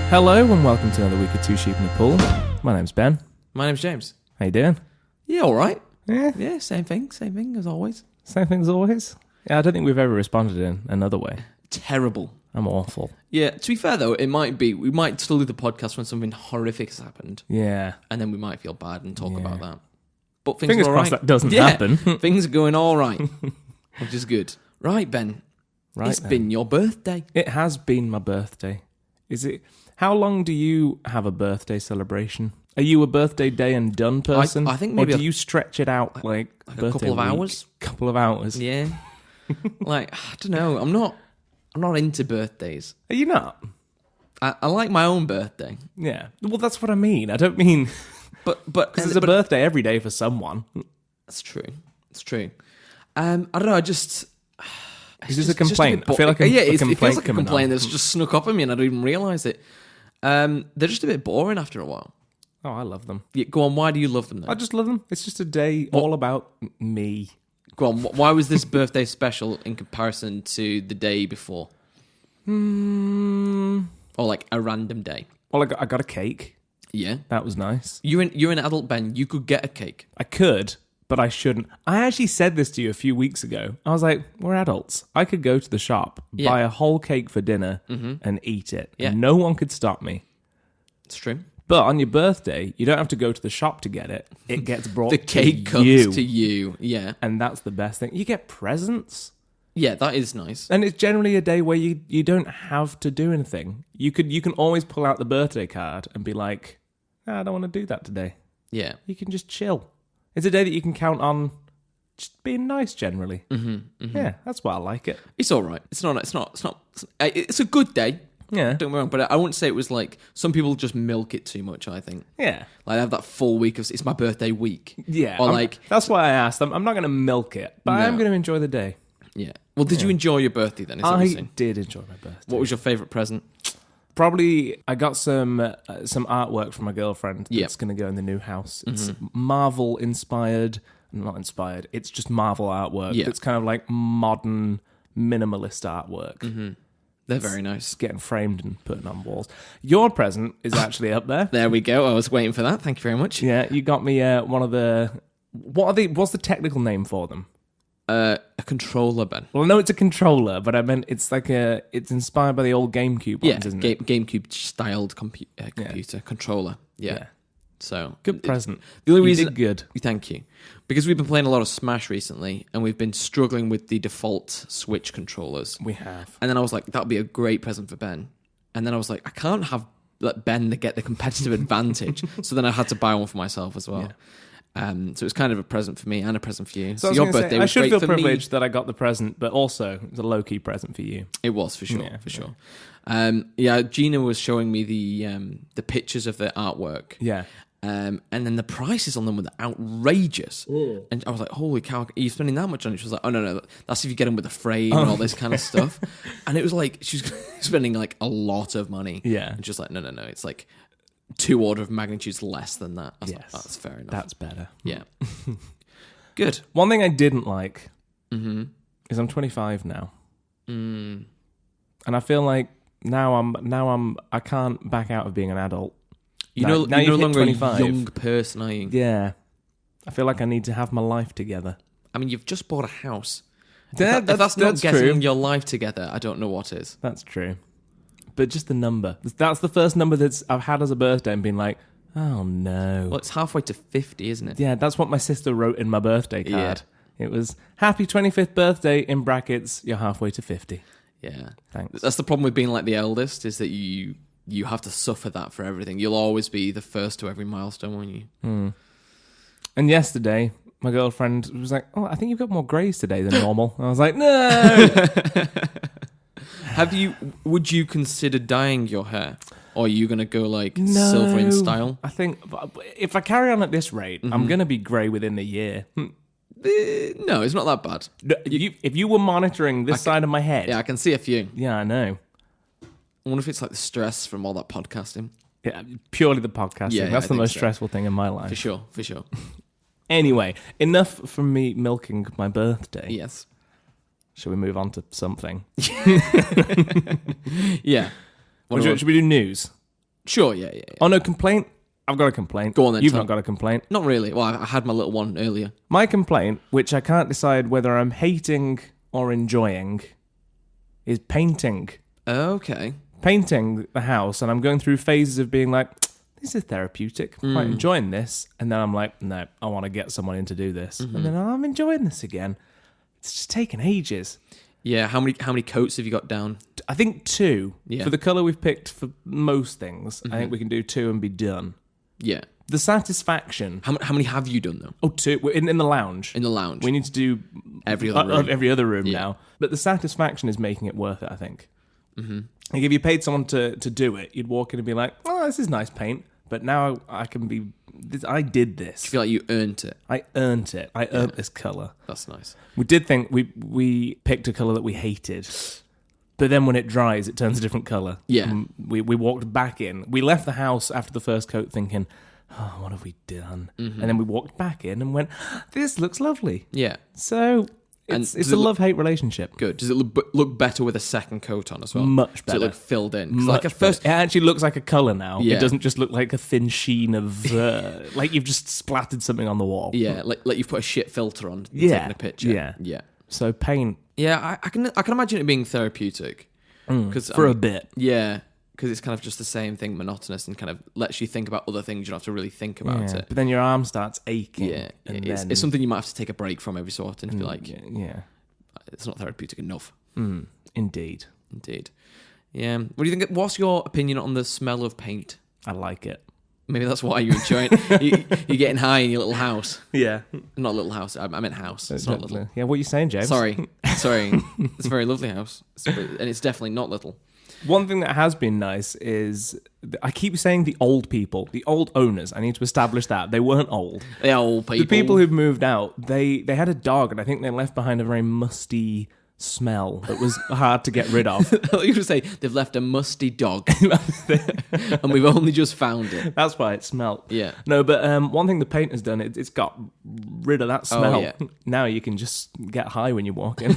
Hello and welcome to another week of Two Sheep in a Pool. My name's Ben. My name's James. How you doing? Yeah, all right. Yeah. Same thing as always. Same thing as always. Yeah, I don't think we've ever responded in another way. Terrible. I'm awful. Yeah, to be fair though, we might still do the podcast when something horrific has happened. Yeah. And then we might feel bad and talk about that. But things Fingers are all crossed right. that doesn't happen. Things are going all right, which is good. Right, Ben. Right. It's been your birthday. It has been my birthday. Is it? How long do you have a birthday celebration? Are you a birthday day and done person? I think maybe or do you stretch it out like a birthday couple of week? hours. Couple of hours. Yeah. Like, I don't know. I'm not into birthdays. Are you not? I like my own birthday. Yeah. Well, that's what I mean. I don't mean But because there's a birthday every day for someone. That's true. It's true. I don't know. I just. Is this a complaint? I feel like it feels like a complaint that's just snuck up on me and I don't even realise it. They're just a bit boring after a while. Oh, I love them. Yeah, go on, why do you love them then? I just love them. It's just a day all about me. Go on, why was this birthday special in comparison to the day before? Or like a random day? Well, I got a cake. Yeah. That was nice. You're an adult, Ben. You could get a cake. I could, but I shouldn't. I actually said this to you a few weeks ago. I was like, we're adults. I could go to the shop, buy a whole cake for dinner, and eat it. Yeah. And no one could stop me. It's true. But on your birthday, you don't have to go to the shop to get it. It gets brought The cake to comes you. to you. Yeah. And that's the best thing. You get presents. Yeah, that is nice. And it's generally a day where you don't have to do anything. You can always pull out the birthday card and be like, I don't want to do that today. Yeah. You can just chill. It's a day that you can count on just being nice generally. Yeah, that's why I like it. It's all right. It's a good day. Yeah. Don't get me wrong, but I wouldn't say it was like some people just milk it too much. I think, Yeah. like I have that full week of it's my birthday week. Yeah. or like that's why I asked. I'm not going to milk it, but I am No. going to enjoy the day. yeah. Well, did you enjoy your birthday then? Is that what you're I saying? did enjoy my birthday. What was your favourite present? Probably I got some artwork from my girlfriend Yeah. that's going to go in the new house. It's Marvel inspired. Not inspired. It's just Marvel artwork. Yeah. It's kind of like modern minimalist artwork. They're very nice. It's getting framed and put on walls. Your present is actually up there. There we go. I was waiting for that. Thank you very much. Yeah, you got me one of the... What's the technical name for them? A controller, Ben. Well, no, it's a controller, but I meant it's like it's inspired by the old GameCube ones, isn't it? GameCube styled computer controller. Yeah. So Good present. The only You reason did good. Thank you. Because we've been playing a lot of Smash recently, and we've been struggling with the default Switch controllers. We have. And then I was like, that'd be a great present for Ben. And then I was like, I can't have Ben get the competitive advantage. So then I had to buy one for myself as well. So it's kind of a present for me and a present for you. So your birthday I was should great feel for privileged that I got the present, but also it's a low-key present for you. It was, for sure, Yeah, for sure. Gina was showing me the pictures of the artwork. Yeah. And then the prices on them were outrageous. And I was like, holy cow, are you spending that much on it? She was like, oh, no, that's if you get them with a frame and all this kind of stuff. And it was like, she's spending like a lot of money. Yeah. And just like, no, it's like 2 orders of magnitudes less than that. I was like, Yes. that's fair enough. That's better. Yeah. Good. One thing I didn't like is I'm 25 now. And I feel like I can't back out of being an adult. You're now no you've hit longer 25. a young person, are you? Yeah. I feel like I need to have my life together. I mean, you've just bought a house. Yeah, If that's not that's getting true. your life together, I don't know what is. That's true. But just the number. That's the first number I've had as a birthday and been like, oh no. Well, it's halfway to 50, isn't it? Yeah, that's what my sister wrote in my birthday card. It was, happy 25th birthday, in brackets, you're halfway to 50. Yeah. Thanks. That's the problem with being like the eldest, is that you have to suffer that for everything. You'll always be the first to every milestone, won't you? And yesterday, my girlfriend was like, oh, I think you've got more greys today than normal. I was like, no. Would you consider dyeing your hair? Or are you going to go like No. silver in style? I think if I carry on at this rate, I'm going to be grey within a year. No, it's not that bad. If you were monitoring this side of my head. Yeah, I can see a few. Yeah, I know. I wonder if it's like the stress from all that podcasting. Yeah, purely the podcasting. Yeah, That's I the think most so. stressful thing in my life. For sure. Anyway, enough from me milking my birthday. Yes. Shall we move on to something? Yeah. Should we do news? Sure, yeah. Oh, no, complaint? I've got a complaint. Go on then. You've not got a complaint. Not really. Well, I had my little one earlier. My complaint, which I can't decide whether I'm hating or enjoying, is painting. Okay. Painting the house, and I'm going through phases of being like, this is therapeutic. I'm quite enjoying this. And then I'm like, no, I want to get someone in to do this. And then I'm enjoying this again. It's just taking ages. Yeah, how many coats have you got down? I think 2. Yeah. For the colour we've picked for most things, I think we can do 2 and be done. Yeah. The satisfaction. How many have you done, though? Oh, 2. We're in the lounge. In the lounge. We need to do every other room now. But the satisfaction is making it worth it, I think. Like if you paid someone to do it, you'd walk in and be like, oh, this is nice paint. But now I can be... I did this. You feel like you earned it. I earned it. I earned this colour. That's nice. We did think we picked a colour that we hated. But then when it dries, it turns a different colour. Yeah. And we walked back in. We left the house after the first coat thinking, oh, what have we done? And then we walked back in and went, this looks lovely. Yeah. So it's a love-hate relationship. Good. Does it look better with a second coat on as well? Much better. Does it look filled in? 'Cause Much like at first, better. It actually looks like a colour now. Yeah. It doesn't just look like a thin sheen of... like you've just splattered something on the wall. yeah, like you've put a shit filter on taking a picture. Yeah. So paint... Yeah, I can imagine it being therapeutic. For a bit. Yeah, because it's kind of just the same thing, monotonous, and kind of lets you think about other things. You don't have to really think about it. But then your arm starts aching. Yeah, and it's something you might have to take a break from every so often. If you like, Yeah. it's not therapeutic enough. Indeed. Yeah. What do you think? What's your opinion on the smell of paint? I like it. Maybe that's why you enjoy it. You're getting high in your little house. Yeah. Not little house. I meant house. It's not little. Yeah, what are you saying, James? Sorry. It's a very lovely house. And it's definitely not little. One thing that has been nice is, I keep saying the old people, the old owners. I need to establish that. They weren't old. They're old people. The people who've moved out, they had a dog, and I think they left behind a very musty smell that was hard to get rid of. I thought you were going to say they've left a musty dog and we've only just found it. That's why it smelled. Yeah. No, but one thing the paint has done, it's got rid of that smell. Oh, yeah. Now you can just get high when you walk in.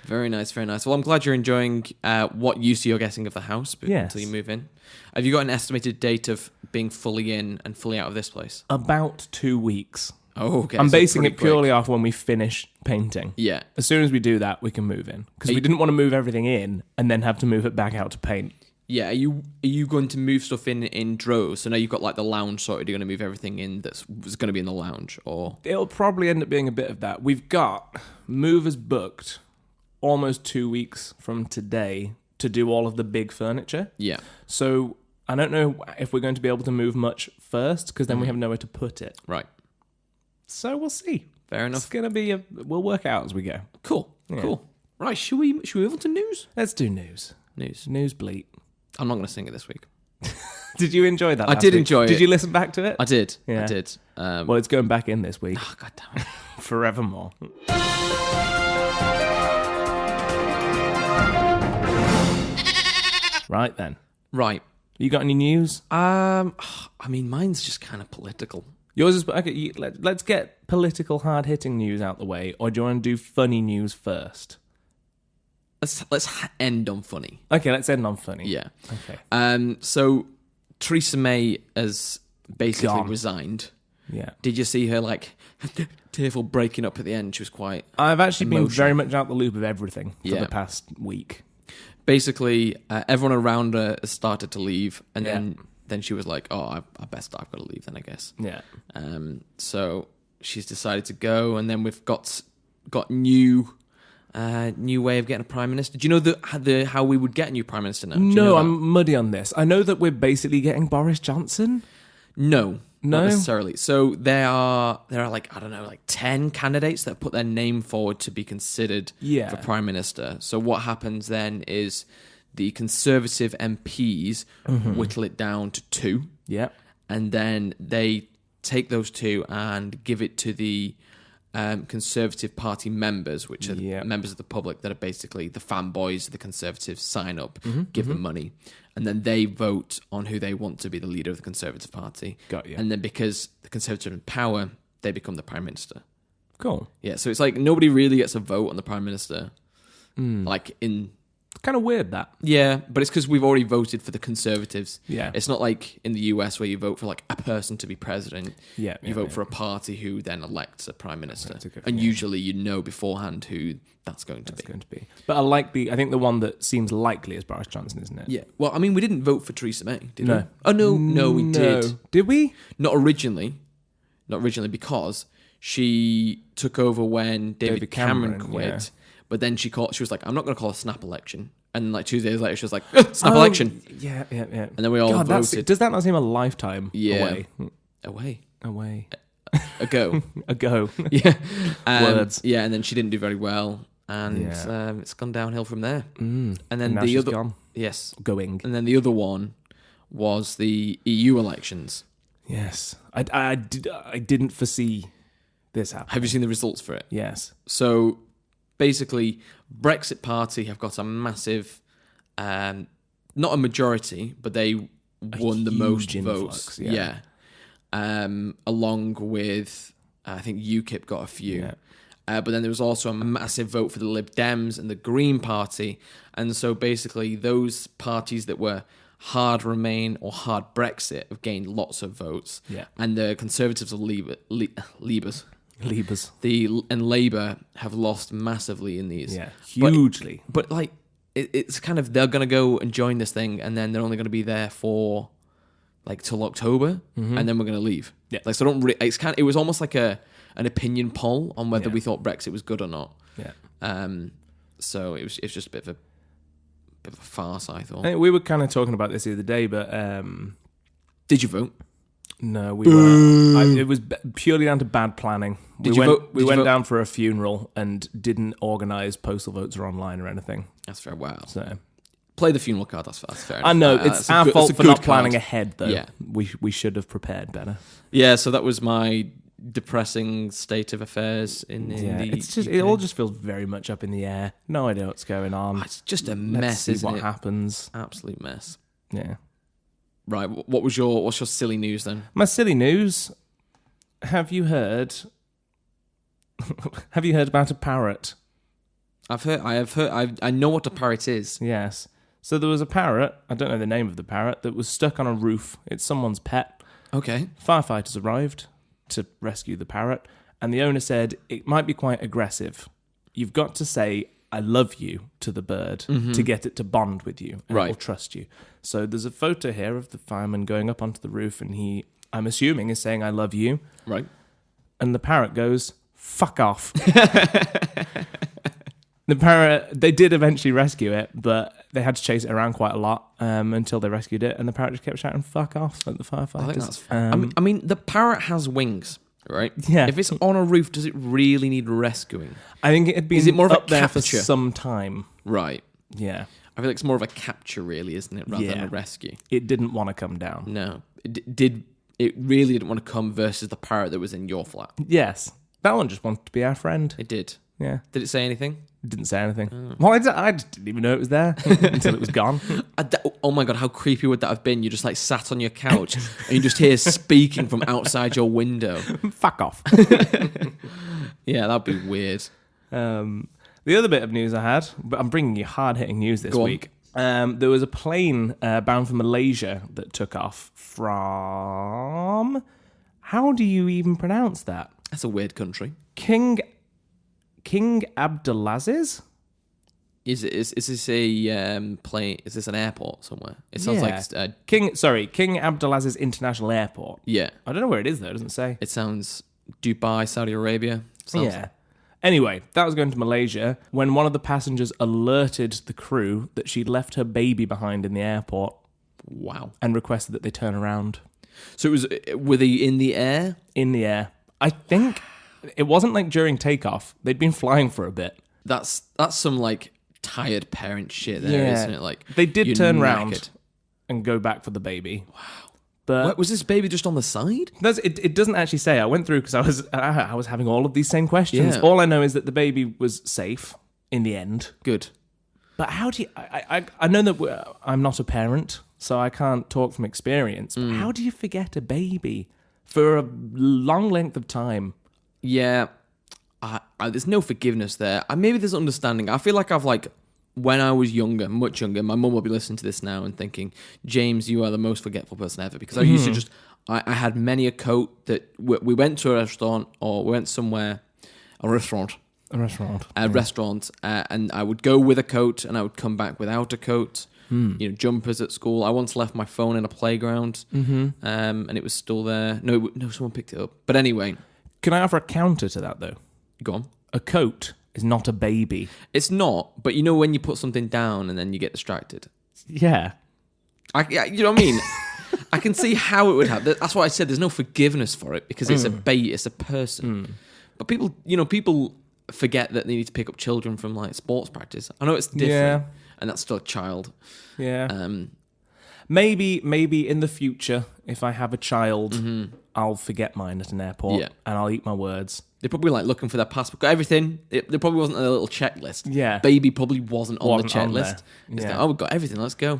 Very nice, very nice. Well, I'm glad you're enjoying what use you're getting of the house until you move in. Have you got an estimated date of being fully in and fully out of this place? About 2 weeks. Oh, okay. I'm so basing it purely quick. off when we finish painting. Yeah. As soon as we do that, we can move in. Because we didn't want to move everything in and then have to move it back out to paint. Yeah, are you going to move stuff in droves? So now you've got like the lounge sorted, you're going to move everything in that's going to be in the lounge? Or it'll probably end up being a bit of that. We've got movers booked almost 2 weeks from today to do all of the big furniture. Yeah. So I don't know if we're going to be able to move much first, because then we have nowhere to put it. Right. So we'll see. Fair enough. It's gonna be we'll work out as we go. Cool. Yeah. Cool. Right. Should we move on to news? Let's do news. News Bleat. I'm not going to sing it this week. Did you enjoy that? I did enjoy it. Did you listen back to it? I did. Yeah. I did. Well, it's going back in this week. Oh, God damn it. Forevermore. Right then. Right. You got any news? I mean, mine's just kind of political. Yours is okay. Let's get political, hard-hitting news out the way, or do you want to do funny news first? Let's end on funny. Okay, let's end on funny. Yeah. Okay. So Theresa May has basically Gone. resigned. Yeah. Did you see her like tearful breaking up at the end? She was quite. I've actually been emotional. very much out the loop of everything for Yeah. the past week. Basically, everyone around her has started to leave, and then she was like, "Oh, I've got to leave." Then I guess. Yeah. So she's decided to go, and then we've got new way of getting a prime minister. Do you know how we would get a new prime minister now? Do you know No, that? I'm muddy on this. I know that we're basically getting Boris Johnson. No, No? not necessarily. So there are like, I don't know, like 10 candidates that put their name forward to be considered Yeah. for prime minister. So what happens then is the Conservative MPs whittle it down to 2, Yeah. and then they take those 2 and give it to the Conservative Party members, which are members of the public that are basically the fanboys of the Conservatives, sign up, give them money, and then they vote on who they want to be the leader of the Conservative Party. Got you. And then because the Conservative are in power, they become the Prime Minister. Cool. Yeah, so it's like nobody really gets a vote on the Prime Minister, like in Kind of weird that. Yeah, but it's because we've already voted for the Conservatives. Yeah. It's not like in the US where you vote for like a person to be president. Yeah, You vote for a party who then elects a prime minister. good, And usually you know beforehand who that's going to be. But I think the one that seems likely is Boris Johnson, isn't it? Yeah. Well, I mean, we didn't vote for Theresa May, did No. we? Oh, no, we did. Did we? Not originally because she took over when David Cameron quit. yeah. But then she was like, I'm not going to call a snap election. And like 2 days later, she was like, snap election. Yeah. And then we all voted. Does that not seem a lifetime Yeah. away? Ago. Ago. Yeah. Words. Yeah, and then she didn't do very well. And it's gone downhill from there. And then now the she's other... gone. Yes. Going. And then the other one was the EU elections. Yes. I didn't foresee this happening. Have you seen the results for it? Yes. So basically, Brexit Party have got a massive, not a majority, but they won the most influx, votes. Yeah. Along with, I think UKIP got a few. Yeah. But then there was also a massive vote for the Lib Dems and the Green Party. And so basically, those parties that were hard Remain or hard Brexit have gained lots of votes. Yeah. And the Conservatives or Labours. And Labour have lost massively in these. Yeah, hugely. But like, it's kind of, they're going to go and join this thing, and then they're only going to be there for like till October, and then we're going to leave. Yeah. Like, so don't really, it was almost like an opinion poll on whether we thought Brexit was good or not. Yeah. So it was just a bit of a farce, I thought. We were kind of talking about this the other day, but did you vote? No, we weren't. It was purely down to bad planning. We went down for a funeral and didn't organise postal votes or online or anything. That's fair. Wow. So play the funeral card. That's fair enough. I know it's our fault for not planning ahead, though. Yeah. We should have prepared better. Yeah. So that was my depressing state of affairs in the. It's just UK. it all just feels very much up in the air. No idea what's going on. It's just a Let's mess. see Isn't what it? happens. Absolute mess. Yeah. Right. What's your silly news then? My silly news. Have you heard? Have you heard about a parrot? I have heard. I know what a parrot is. Yes. So there was a parrot. I don't know the name of the parrot that was stuck on a roof. It's someone's pet. Okay. Firefighters arrived to rescue the parrot, and the owner said it might be quite aggressive. You've got to say "I love you" to the bird to get it to bond with you and Right. it will trust you. So there's a photo here of the fireman going up onto the roof, and he, I'm assuming, is saying "I love you," Right. and the parrot goes "fuck off." The parrot, they did eventually rescue it, but they had to chase it around quite a lot until they rescued it, and the parrot just kept shouting "fuck off" at the firefighters. I think that's. I mean, the parrot has wings, right? Yeah. If it's on a roof, does it really need rescuing? I think it had been Is it more of up a there for capture? some time. Right. Yeah. I feel like it's more of a capture, really, isn't it, rather than a rescue? It didn't want to come down. No. It really didn't want to come versus the parrot that was in your flat? Yes. That one just wanted to be our friend. It did. Yeah. Did it say anything? It didn't say anything. Well, I just didn't even know it was there until it was gone. Oh my God, how creepy would that have been? You just like sat on your couch and you just hear speaking from outside your window. Fuck off. Yeah, that'd be weird. The other bit of news I had, but I'm bringing you hard-hitting news this Go on. week. There was a plane bound for Malaysia that took off from... How do you even pronounce that? That's a weird country. King Abdulaziz? Is this a plane? Is this an airport somewhere? It sounds like King Abdulaziz International Airport. yeah. I don't know where it is though. It doesn't say. It sounds Dubai, Saudi Arabia. Sounds Yeah. Anyway, that was going to Malaysia when one of the passengers alerted the crew that she'd left her baby behind in the airport Wow. and requested that they turn around. So were they in the air? In the air. I think it wasn't like during takeoff. They'd been flying for a bit. That's some like tired parent shit there, isn't it? Like they did you're turn round knackered. and go back for the baby. Wow. But What, was this baby just on the side? it doesn't actually say. I went through because I was having all of these same questions. Yeah. All I know is that the baby was safe in the end. Good. But how do you... I know that I'm not a parent, so I can't talk from experience, but how do you forget a baby for a long length of time? Yeah. There's no forgiveness there. Maybe there's understanding. I feel like I've like when I was younger, much younger, my mum will be listening to this now and thinking, James, you are the most forgetful person ever. Because I used to just, I had many a coat that we went to a restaurant or we went somewhere, a restaurant, and I would go with a coat and I would come back without a coat. Jumpers at school. I once left my phone in a playground, and it was still there. No, someone picked it up. But anyway. Can I offer a counter to that, though? Go on. A coat is not a baby. It's not, but you know when you put something down and then you get distracted? Yeah. You know what I mean? I can see how it would happen. That's why I said there's no forgiveness for it, because it's it's a person. But people forget that they need to pick up children from like sports practice. I know it's different, and that's still a child. Yeah. Maybe in the future, if I have a child, I'll forget mine at an airport, and I'll eat my words. They're probably like looking for their passport, got everything. There probably wasn't a little checklist. Yeah. Baby probably wasn't on the checklist. It's like, we've got everything. Let's go.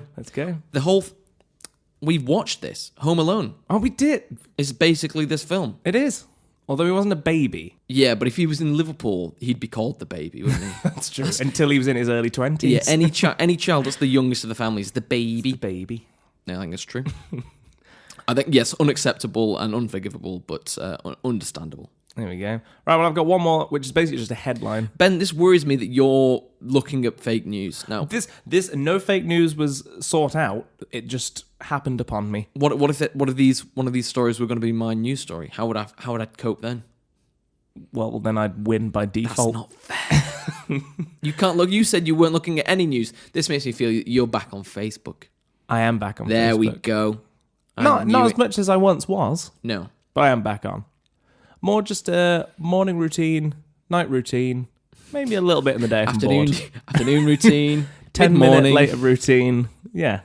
We've watched this. Home Alone. Oh, we did. It's basically this film. It is. Although he wasn't a baby. Yeah, but if he was in Liverpool, he'd be called the baby, wouldn't he? That's true. Until he was in his early 20s. Yeah, any child that's the youngest of the family is the baby. The baby. No, I think it's true. I think, yes, unacceptable and unforgivable, but understandable. There we go. Right, well, I've got one more, which is basically just a headline. Ben, this worries me that you're looking up fake news. Now, this no fake news was sought out. It just happened upon me. What if one of these stories were going to be my news story? How would I cope then? Well, then I'd win by default. That's not fair. You can't look. You said you weren't looking at any news. This makes me feel you're back on Facebook. I am back on Facebook. There we go. Not as much as I once was. No. But I am back on. More just a morning routine, night routine, maybe a little bit in the day if I'm bored. Afternoon routine, 10-minute later routine. Yeah.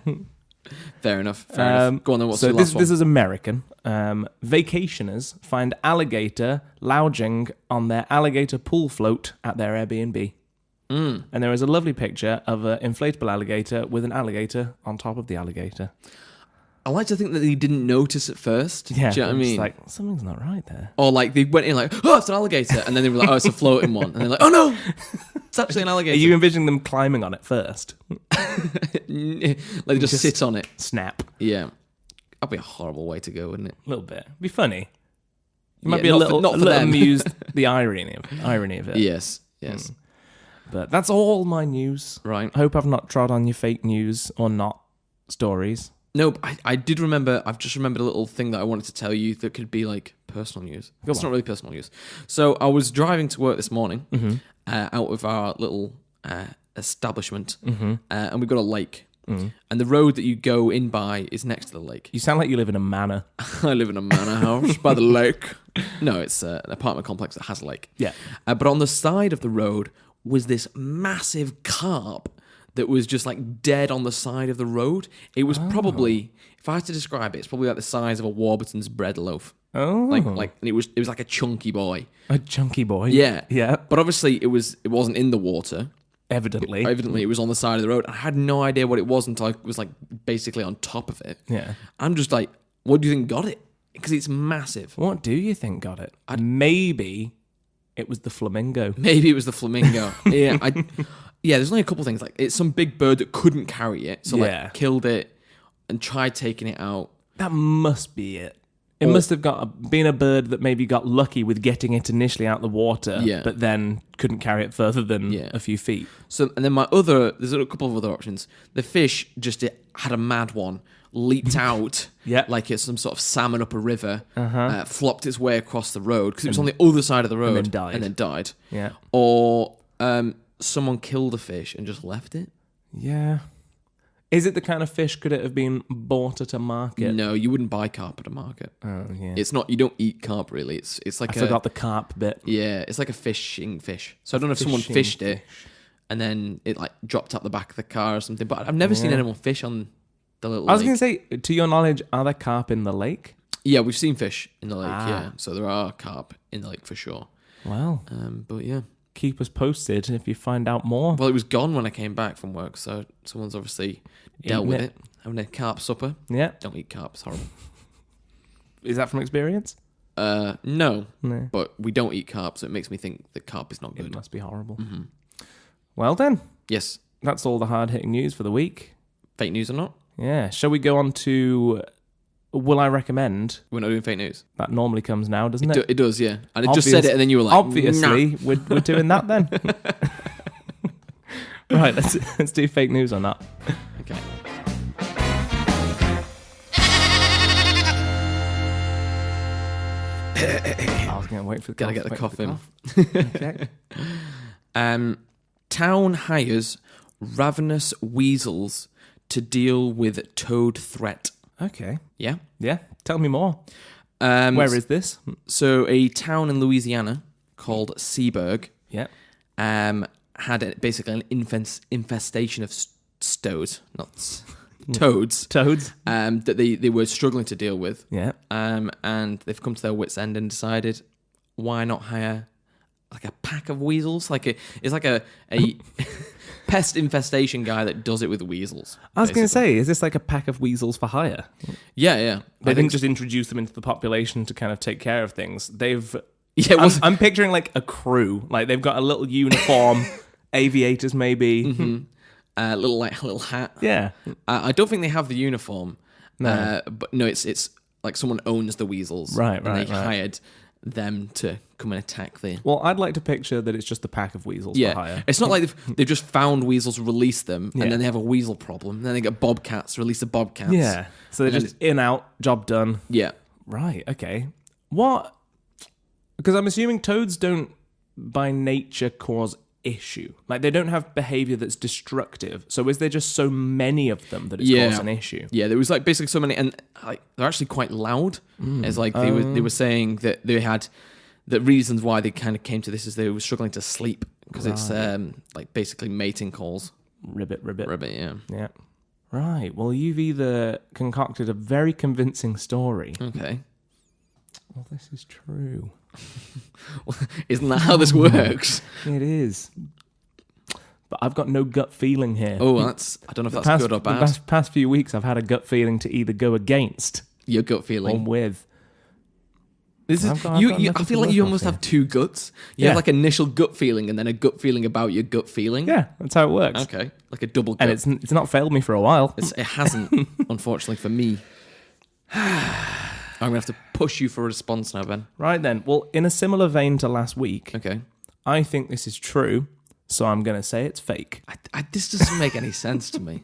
Fair enough. Go on then, what's the last one? This is American. Vacationers find alligator lounging on their alligator pool float at their Airbnb. And there is a lovely picture of an inflatable alligator with an alligator on top of the alligator. I like to think that they didn't notice at first. Yeah, do you know what I mean? It's like, something's not right there. Or like they went in like, oh, it's an alligator. And then they were like, oh, it's a floating one. And they're like, oh no, it's actually an alligator. Are you envisioning them climbing on it first? Like they just sit on it. Snap. Yeah. That'd be a horrible way to go, wouldn't it? A little bit. It'd be funny. You might be a little amused the irony of it. Yes. But that's all my news. Right. I hope I've not trod on your fake news or not stories. No, I did remember. I've just remembered a little thing that I wanted to tell you that could be like personal news. It's not really personal news. So I was driving to work this morning out of our little establishment, and we've got a lake. And the road that you go in by is next to the lake. You sound like you live in a manor. I live in a manor house by the lake. No, it's an apartment complex that has a lake. Yeah. But on the side of the road was this massive carp that was just like dead on the side of the road. It was probably, if I had to describe it, it's probably like the size of a Warburton's bread loaf. Oh. And it was like a chunky boy. A chunky boy? Yeah. Yeah. But obviously it wasn't in the water. Evidently it was on the side of the road. I had no idea what it was until I was like basically on top of it. Yeah. I'm just like, what do you think got it? Because it's massive. What do you think got it? Maybe it was the flamingo. Maybe it was the flamingo. Yeah. Yeah, there's only a couple things. Like, it's some big bird that couldn't carry it, so killed it and tried taking it out. That must be it. It must have been a bird that maybe got lucky with getting it initially out the water, but then couldn't carry it further than a few feet. So, and then there's a couple of other options. The fish just had a mad one, leaped out like it's some sort of salmon up a river, flopped its way across the road because it was on the other side of the road and then died. Yeah. Or someone killed a fish and just left it. Yeah. Is it the kind of fish, could it have been bought at a market? No, you wouldn't buy carp at a market. Oh, yeah. It's not, you don't eat carp really. It's like I forgot the carp bit. Yeah, it's like a fishing fish. So I don't know if someone fished it and then it like dropped out the back of the car or something. But I've never seen anyone fish on the little lake. I was going to say, to your knowledge, are there carp in the lake? Yeah, we've seen fish in the lake, yeah. So there are carp in the lake for sure. Wow. But yeah. Keep us posted if you find out more. Well, it was gone when I came back from work, so someone's obviously dealt with it. Having a carp supper. Yeah. Don't eat carp, it's horrible. Is that from experience? No, but we don't eat carp, so it makes me think that carp is not good. It must be horrible. Well then. Yes. that's all the hard-hitting news for the week. Fake news or not? Yeah. Shall we go on to Will I Recommend? We're not doing fake news. That normally comes now, doesn't it? It does, yeah. And it just said it, and then you were like, obviously, nah. we're doing that then. Right, let's do fake news on that. Okay. I was going to wait for the Gotta cough. get the cough in. Okay. Town hires ravenous weasels to deal with toad threat. Okay. Yeah? Yeah. Tell me more. Where is this? So a town in Louisiana called Seaburg Yeah. had basically an infestation of toads. Toads. That they were struggling to deal with. Yeah. And they've come to their wits' end and decided, why not hire like a pack of weasels? It's like a pest infestation guy that does it with weasels. I was going to say, is this like a pack of weasels for hire? Yeah. They didn't just introduce them into the population to kind of take care of things. They've... Yeah, I'm picturing like a crew. Like they've got a little uniform, aviators maybe. Mm-hmm. Little hat. Yeah. I don't think they have the uniform. No. But no, it's like someone owns the weasels. Right. And they hired them to come and attack the... Well, I'd like to picture that it's just a pack of weasels for hire. It's not like they've just found weasels, released them, Yeah. and then they have a weasel problem. Then they get bobcats, release the bobcats. Yeah. So they're just in, out, job done. Yeah. Right, okay. What? Because I'm assuming toads don't, by nature, cause issue. Like, they don't have behavior that's destructive. So is there just so many of them that it's caused an issue? Yeah, there was like basically so many, and like they're actually quite loud. It's like they were saying that they had the reasons why they kind of came to this is they were struggling to sleep because it's like basically mating calls. Ribbit. Yeah. Yeah. Right. Well, you've either concocted a very convincing story. Okay. Well, this is true. Isn't that how this works? It is. But I've got no gut feeling here. Oh, I don't know if that's good or bad. The past few weeks, I've had a gut feeling to either go against Your gut or feeling. with. This is I've got I nothing feel to like work you off almost here. have two guts. You Yeah. have like initial gut feeling and then a gut feeling about your gut feeling. Yeah, that's how it works. Okay. Like a double gut. And it's not failed me for a while. It hasn't, unfortunately for me. I'm going to have to push you for a response now, Ben. Right then. Well, in a similar vein to last week, Okay. I think this is true, so I'm going to say it's fake. This doesn't make any sense to me.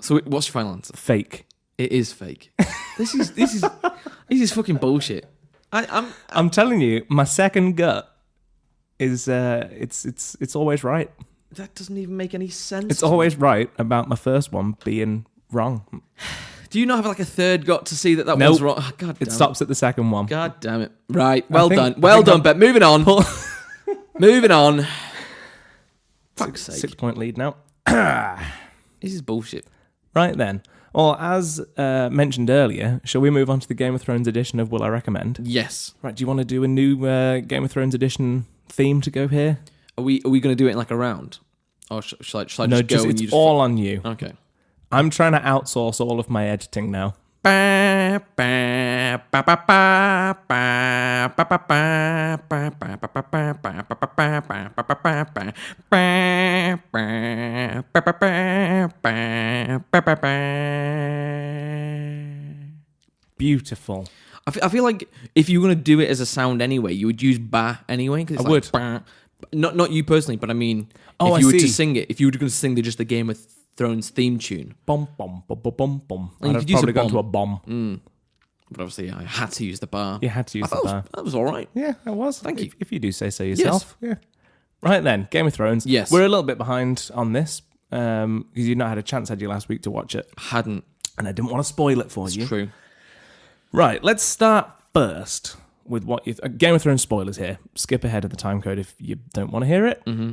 So what's your final answer? Fake. It is fake. This is fucking bullshit. I'm telling you, my second gut is it's always right. That doesn't even make any sense. It's always right about my first one being wrong. Do you not have like a third gut to see that Nope. one's wrong? Oh, God damn It stops at the second one. God damn it. Right. Well think- done. I Well think done, I'm- Ben. Moving on. Moving on. Fuck's sake. 6-point lead now. This is bullshit. Right then. Well, as mentioned earlier, shall we move on to the Game of Thrones edition of Will I Recommend? Yes. Right, do you want to do a new Game of Thrones edition theme to go here? Are we going to do it in like a round? Or shall I just No, go and it's you just... all on you. Okay. I'm trying to outsource all of my editing now. Beautiful. I feel like if you were going to do it as a sound anyway, you would use ba anyway. Cause it's I would. Bah. Not you personally, but I mean, Oh, if you I were see. to sing it, if you were going to sing just the Game of Thrones theme tune. Bum, bum, bum, bum, bum, bum. you I'd could have use a probably gone bomb. to a bomb. But obviously, I had to use the bar. You had to use the bar. That was all right. Yeah, it was. Thank you. If you do say so yourself. Yeah. Right then, Game of Thrones. Yes. We're a little bit behind on this because you'd not had a chance, had you, last week to watch it. Hadn't. And I didn't want to spoil it for It's you. true. Right, let's start first with what you... Game of Thrones spoilers here. Skip ahead of the time code if you don't want to hear it. Mm-hmm.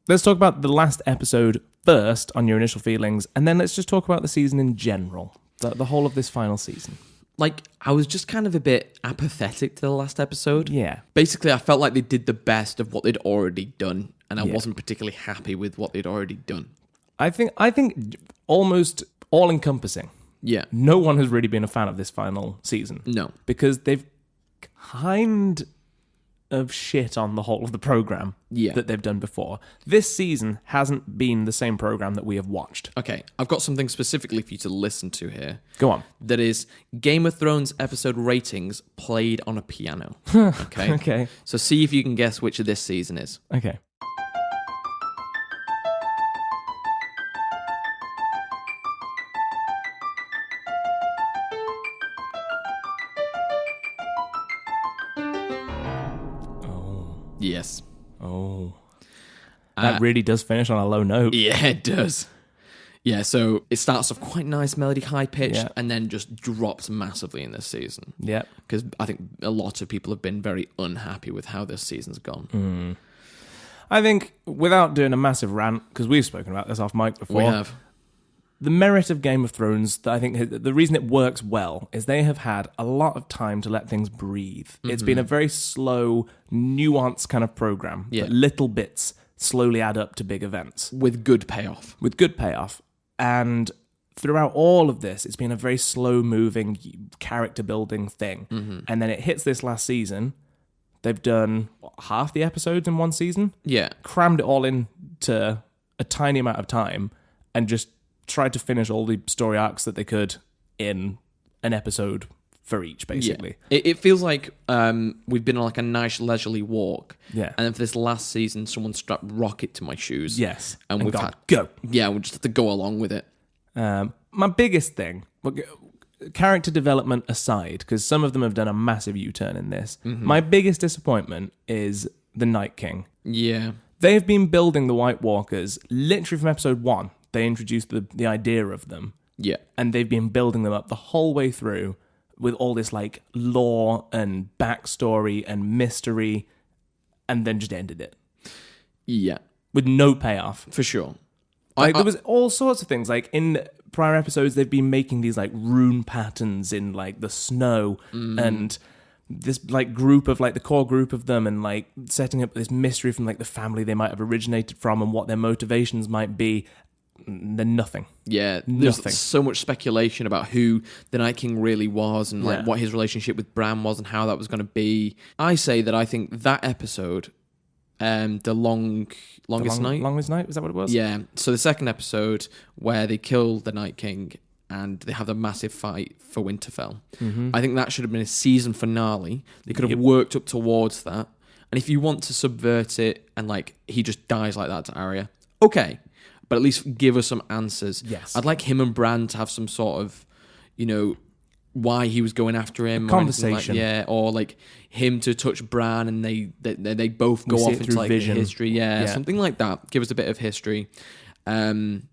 Let's talk about the last episode first on your initial feelings, and then let's just talk about the season in general. The whole of this final season. Like, I was just kind of a bit apathetic to the last episode. Yeah. Basically, I felt like they did the best of what they'd already done, and I Yeah. wasn't particularly happy with what they'd already done. I think almost all-encompassing. Yeah. No one has really been a fan of this final season. No. Because they've kind of shit on the whole of the program Yeah. that they've done before. This season hasn't been the same program that we have watched. Okay, I've got something specifically for you to listen to here. Go on. That is Game of Thrones episode ratings played on a piano. Okay. Okay. So see if you can guess which of this season is. Okay. Yes. Oh. That really does finish on a low note. Yeah, it does. Yeah, so it starts off quite nice, melody, high pitched, Yeah. and then just drops massively in this season. Yeah. Because I think a lot of people have been very unhappy with how this season's gone. I think, without doing a massive rant, because we've spoken about this off mic before, We have. the merit of Game of Thrones, that I think the reason it works well, is they have had a lot of time to let things breathe. It's been a very slow, nuanced kind of program. Yeah. But little bits slowly add up to big events. With good payoff. With good payoff. And throughout all of this, it's been a very slow-moving, character-building thing. And then it hits this last season. They've done half the episodes in one season. Yeah. Crammed it all into a tiny amount of time and just tried to finish all the story arcs that they could in an episode for each, basically. Yeah. It feels like we've been on like a nice leisurely walk. Yeah. And then for this last season, someone strapped rocket to my shoes. Yes. And we've gone, had go. Yeah, we just have to go along with it. My biggest thing, character development aside, because some of them have done a massive U-turn in this, my biggest disappointment is the Night King. Yeah. They've been building the White Walkers literally from episode 1. They introduced the idea of them. Yeah. And they've been building them up the whole way through with all this like lore and backstory and mystery, and then just ended it Yeah. with no payoff. For sure. Like there was all sorts of things. Like in prior episodes, they've been making these like rune patterns in like the snow and this like group of like the core group of them, and like setting up this mystery from like the family they might have originated from and what their motivations might be. Then nothing. Yeah, there's Nothing. so much speculation about who the Night King really was and like Yeah. what his relationship with Bran was and how that was going to be. I say that I think that episode, the longest night. Longest night, was that what it was? Yeah. So the second episode where they kill the Night King and they have the massive fight for Winterfell. I think that should have been a season finale. They could have worked up towards that. And if you want to subvert it and like he just dies like that to Arya, okay. But at least give us some answers. Yes. I'd like him and Bran to have some sort of, why he was going after him. Conversation. Or like him to touch Bran and they both go see off it into through like vision. history. Yeah, something like that. Give us a bit of history. And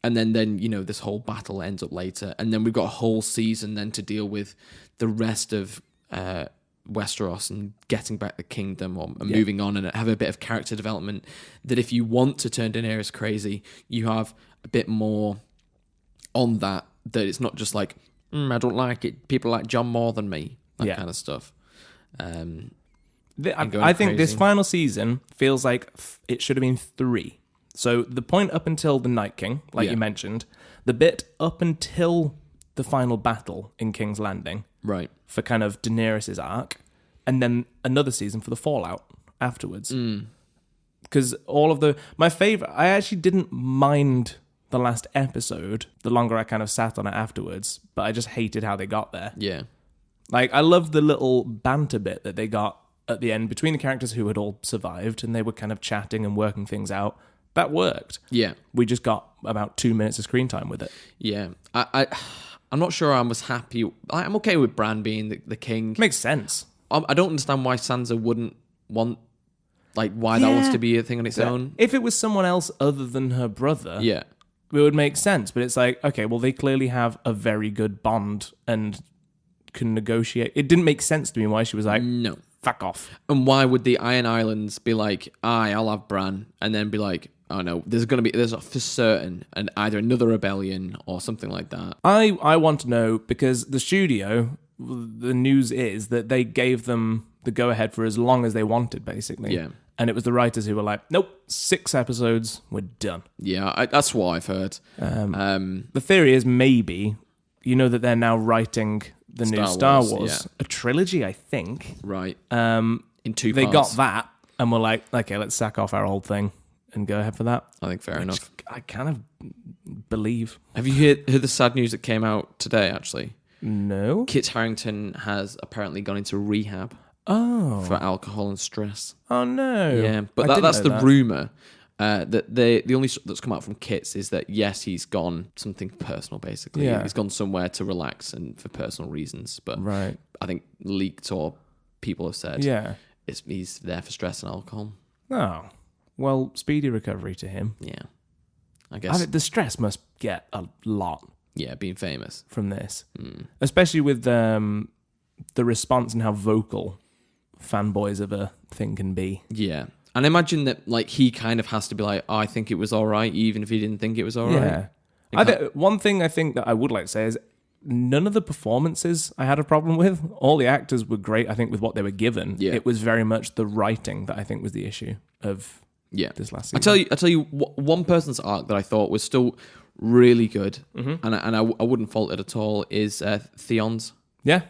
then this whole battle ends up later. And then we've got a whole season then to deal with the rest of Westeros and getting back the kingdom and moving on and have a bit of character development. That if you want to turn Daenerys crazy, you have a bit more on that it's not just like, I don't like it, people like Jon more than me, that kind of stuff. I think this crazy. final season feels like it should have been 3. So the point up until the Night King, like you mentioned, the bit up until the final battle in King's Landing, Right. for kind of Daenerys' arc, and then another season for the fallout afterwards. Because my favorite, I actually didn't mind the last episode the longer I kind of sat on it afterwards, but I just hated how they got there. Yeah. Like, I loved the little banter bit that they got at the end between the characters who had all survived, and they were kind of chatting and working things out. That worked. Yeah. We just got about 2 minutes of screen time with it. Yeah. I'm not sure I was happy. I'm okay with Bran being the king. Makes sense. I don't understand why Sansa wouldn't want, like, why that wants to be a thing on its own. If it was someone else other than her brother, Yeah. it would make sense. But it's like, okay, well, they clearly have a very good bond and can negotiate. It didn't make sense to me why she was like, No. fuck off. And why would the Iron Islands be like, I'll have Bran, and then be like, oh no, there's for certain and either another rebellion or something like that. I want to know, because the studio, the news is that they gave them the go-ahead for as long as they wanted, basically. Yeah. And it was the writers who were like, nope, 6 episodes, we're done. Yeah, that's what I've heard. The theory is maybe, that they're now writing the new Star Wars, yeah. a trilogy, I think. Right. in two they parts. got that and were like, okay, let's sack off our old thing and go ahead for that. I think fair enough. I kind of believe. Have you heard the sad news that came out today, actually? No. Kit Harington has apparently gone into rehab Oh. for alcohol and stress. Oh, no. Yeah, but that's the rumour. That the only stuff that's come out from Kit's is that, yes, he's gone something personal, basically. Yeah. He's gone somewhere to relax and for personal reasons. But Right. I think leaked or people have said Yeah. he's there for stress and alcohol. Oh. Well, speedy recovery to him. Yeah. I guess. The stress must get a lot Yeah, being famous. from this. Especially with the response and how vocal fanboys of a thing can be. Yeah. And imagine that, like, he kind of has to be like, I think it was all right, even if he didn't think it was all right. Yeah. One thing I think that I would like to say is none of the performances I had a problem with. All the actors were great, I think, with what they were given. Yeah. It was very much the writing that I think was the issue of this last season. I tell you, one person's arc that I thought was still really good, and I wouldn't fault it at all, is Theon's. Yeah.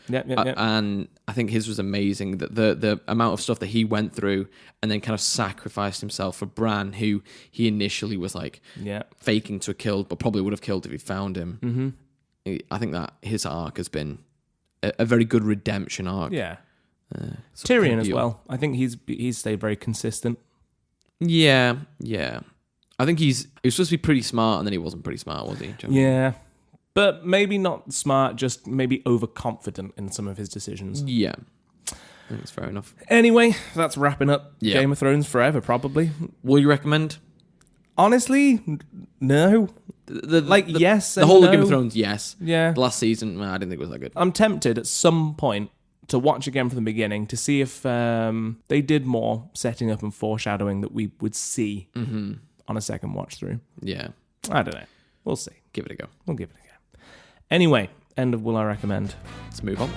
Yeah. And I think his was amazing. That the amount of stuff that he went through, and then kind of sacrificed himself for Bran, who he initially was like faking to have killed, but probably would have killed if he found him. Mm-hmm. I think that his arc has been a very good redemption arc. Yeah. Tyrion as well. I think he's stayed very consistent. Yeah. I think he was supposed to be pretty smart, and then he wasn't pretty smart, was he? Yeah. But maybe not smart, just maybe overconfident in some of his decisions. Yeah. I think that's fair enough. Anyway, that's wrapping up Yeah. Game of Thrones forever, probably. Will you recommend? Honestly, no. Yes The and whole no. of Game of Thrones, yes. Yeah. The last season, I didn't think it was that good. I'm tempted at some point to watch again from the beginning to see if they did more setting up and foreshadowing that we would see on a second watch through. Yeah. I don't know. We'll see. Give it a go. We'll give it a go. Anyway, end of Will I Recommend. Let's move on.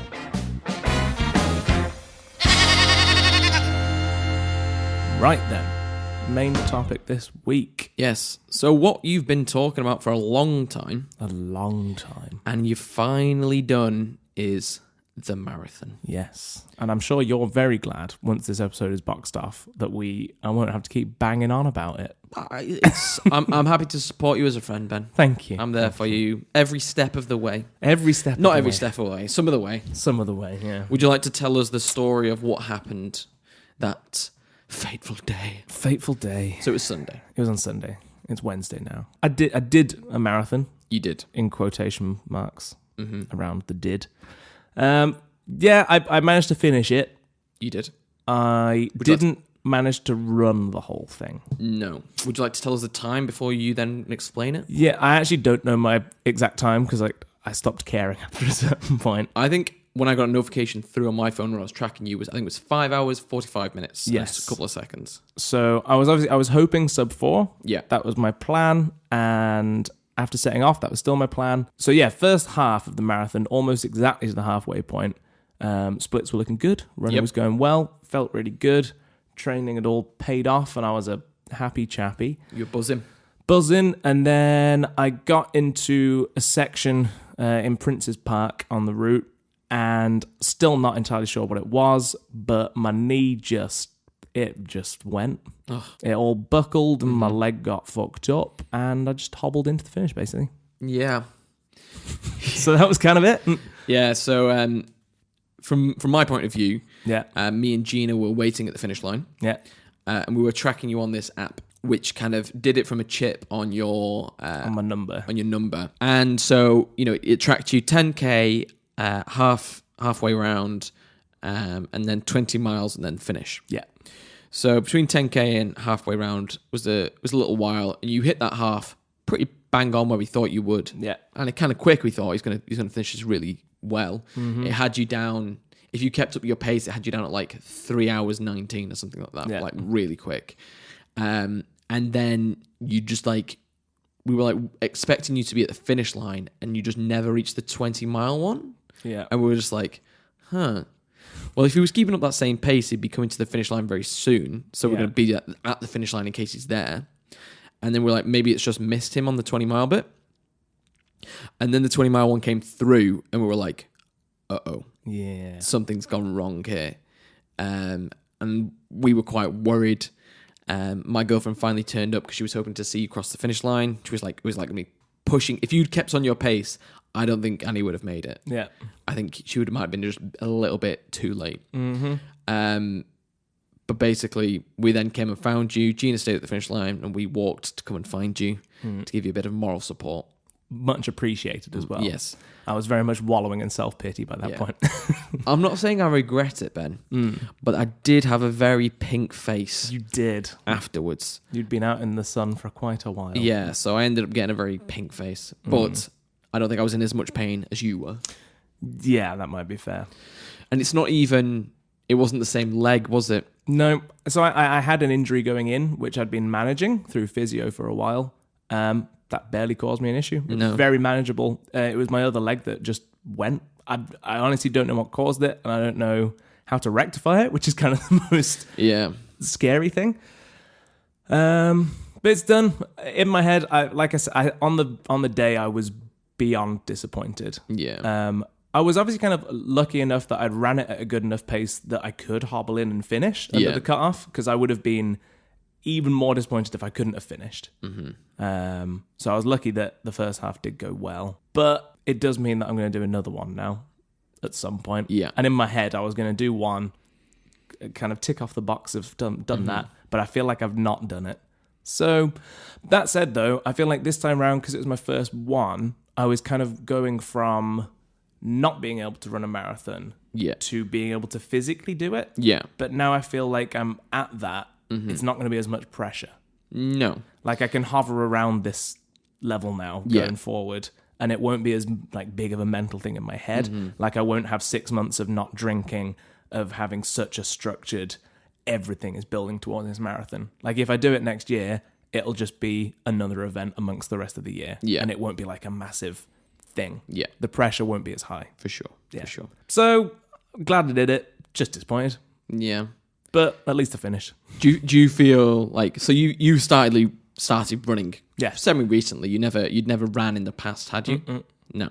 Right then, main topic this week. Yes. So what you've been talking about for a long time, A long time. and you've finally done, is the marathon. Yes. And I'm sure you're very glad once this episode is boxed off that I won't have to keep banging on about it. I'm happy to support you as a friend, Ben. Thank you. I'm there for you every step of the way. Every step Not of the every way. step away, some of the way. Some of the way, yeah. Would you like to tell us the story of what happened that fateful day? Fateful day. So it was Sunday. It was on Sunday. It's Wednesday now. I did a marathon. You did. In quotation marks around the did. I managed to finish it. You did. I didn't manage to run the whole thing. No. Would you like to tell us the time before you then explain it? Yeah, I actually don't know my exact time because I stopped caring after a certain point. I think when I got a notification through on my phone where I was tracking you, I think it was 5 hours, 45 minutes. Yes. Just a couple of seconds. So I was hoping sub 4. Yeah. That was my plan. And after setting off, that was still my plan. So yeah, first half of the marathon, almost exactly to the halfway point. Splits were looking good. Running was going well. Felt really good. Training had all paid off and I was a happy chappy. You're buzzing. And then I got into a section in Prince's Park on the route and still not entirely sure what it was, but my knee just went. Ugh. It all buckled and my leg got fucked up and I just hobbled into the finish basically. Yeah. So that was kind of it. Yeah, so from my point of view, me and Gina were waiting at the finish line. Yeah. And we were tracking you on this app, which kind of did it from a chip on your on my number. On your number. And so, it tracked you 10K, halfway round, and then 20 miles and then finish. Yeah. So between 10K and halfway round was a little while, and you hit that half pretty bang on where we thought you would. Yeah. And it kind of quick, we thought he's gonna finish this really well. Mm-hmm. It had you down, if you kept up your pace, it had you down at like 3 hours 19 or something like that. Yeah. Like really quick. And then you just we were expecting you to be at the finish line and you just never reached the 20-mile one. Yeah. And we were just like, well, if he was keeping up that same pace, he'd be coming to the finish line very soon. So we're going to be at the finish line in case he's there. And then we're like, maybe it's just missed him on the 20-mile bit. And then the 20-mile one came through and we were like, uh-oh. Yeah. Something's gone wrong here. and we were quite worried. My girlfriend finally turned up because she was hoping to see you cross the finish line. She was like, it was like me pushing. If you'd kept on your pace, I don't think Annie would have made it. Yeah. I think she might have been just a little bit too late. Mm-hmm. But basically, we then came and found you. Gina stayed at the finish line, and we walked to come and find you to give you a bit of moral support. Much appreciated as well. Yes. I was very much wallowing in self-pity by that point. I'm not saying I regret it, Ben, but I did have a very pink face. You did. Afterwards. You'd been out in the sun for quite a while. Yeah, so I ended up getting a very pink face. But I don't think I was in as much pain as you were. Yeah, that might be fair. And it's not even... It wasn't the same leg, was it? No. So I had an injury going in, which I'd been managing through physio for a while. That barely caused me an issue. It was very manageable. It was my other leg that just went. I honestly don't know what caused it, and I don't know how to rectify it, which is kind of the most scary thing. But it's done. In my head, like I said, on the day, I was beyond disappointed. Yeah. I was obviously kind of lucky enough that I'd ran it at a good enough pace that I could hobble in and finish under the cutoff, because I would have been even more disappointed if I couldn't have finished. So I was lucky that the first half did go well. But it does mean that I'm going to do another one now at some point. Yeah. And in my head, I was going to do one, kind of tick off the box of done that, but I feel like I've not done it. So that said, though, I feel like this time around, because it was my first one, I was kind of going from not being able to run a marathon to being able to physically do it. Yeah. But now I feel like I'm at that. It's not going to be as much pressure. No. Like I can hover around this level now going forward, and it won't be as like big of a mental thing in my head. Like I won't have 6 months of not drinking, of having such a structured, everything is building towards this marathon. Like if I do it next year, it'll just be another event amongst the rest of the year. Yeah. And it won't be like a massive thing. Yeah. The pressure won't be as high. For sure. Yeah. For sure. So glad I did it. Just disappointed. Yeah. But at least I finished. Do you feel like, so you started running semi recently? You'd never ran in the past, had you? No.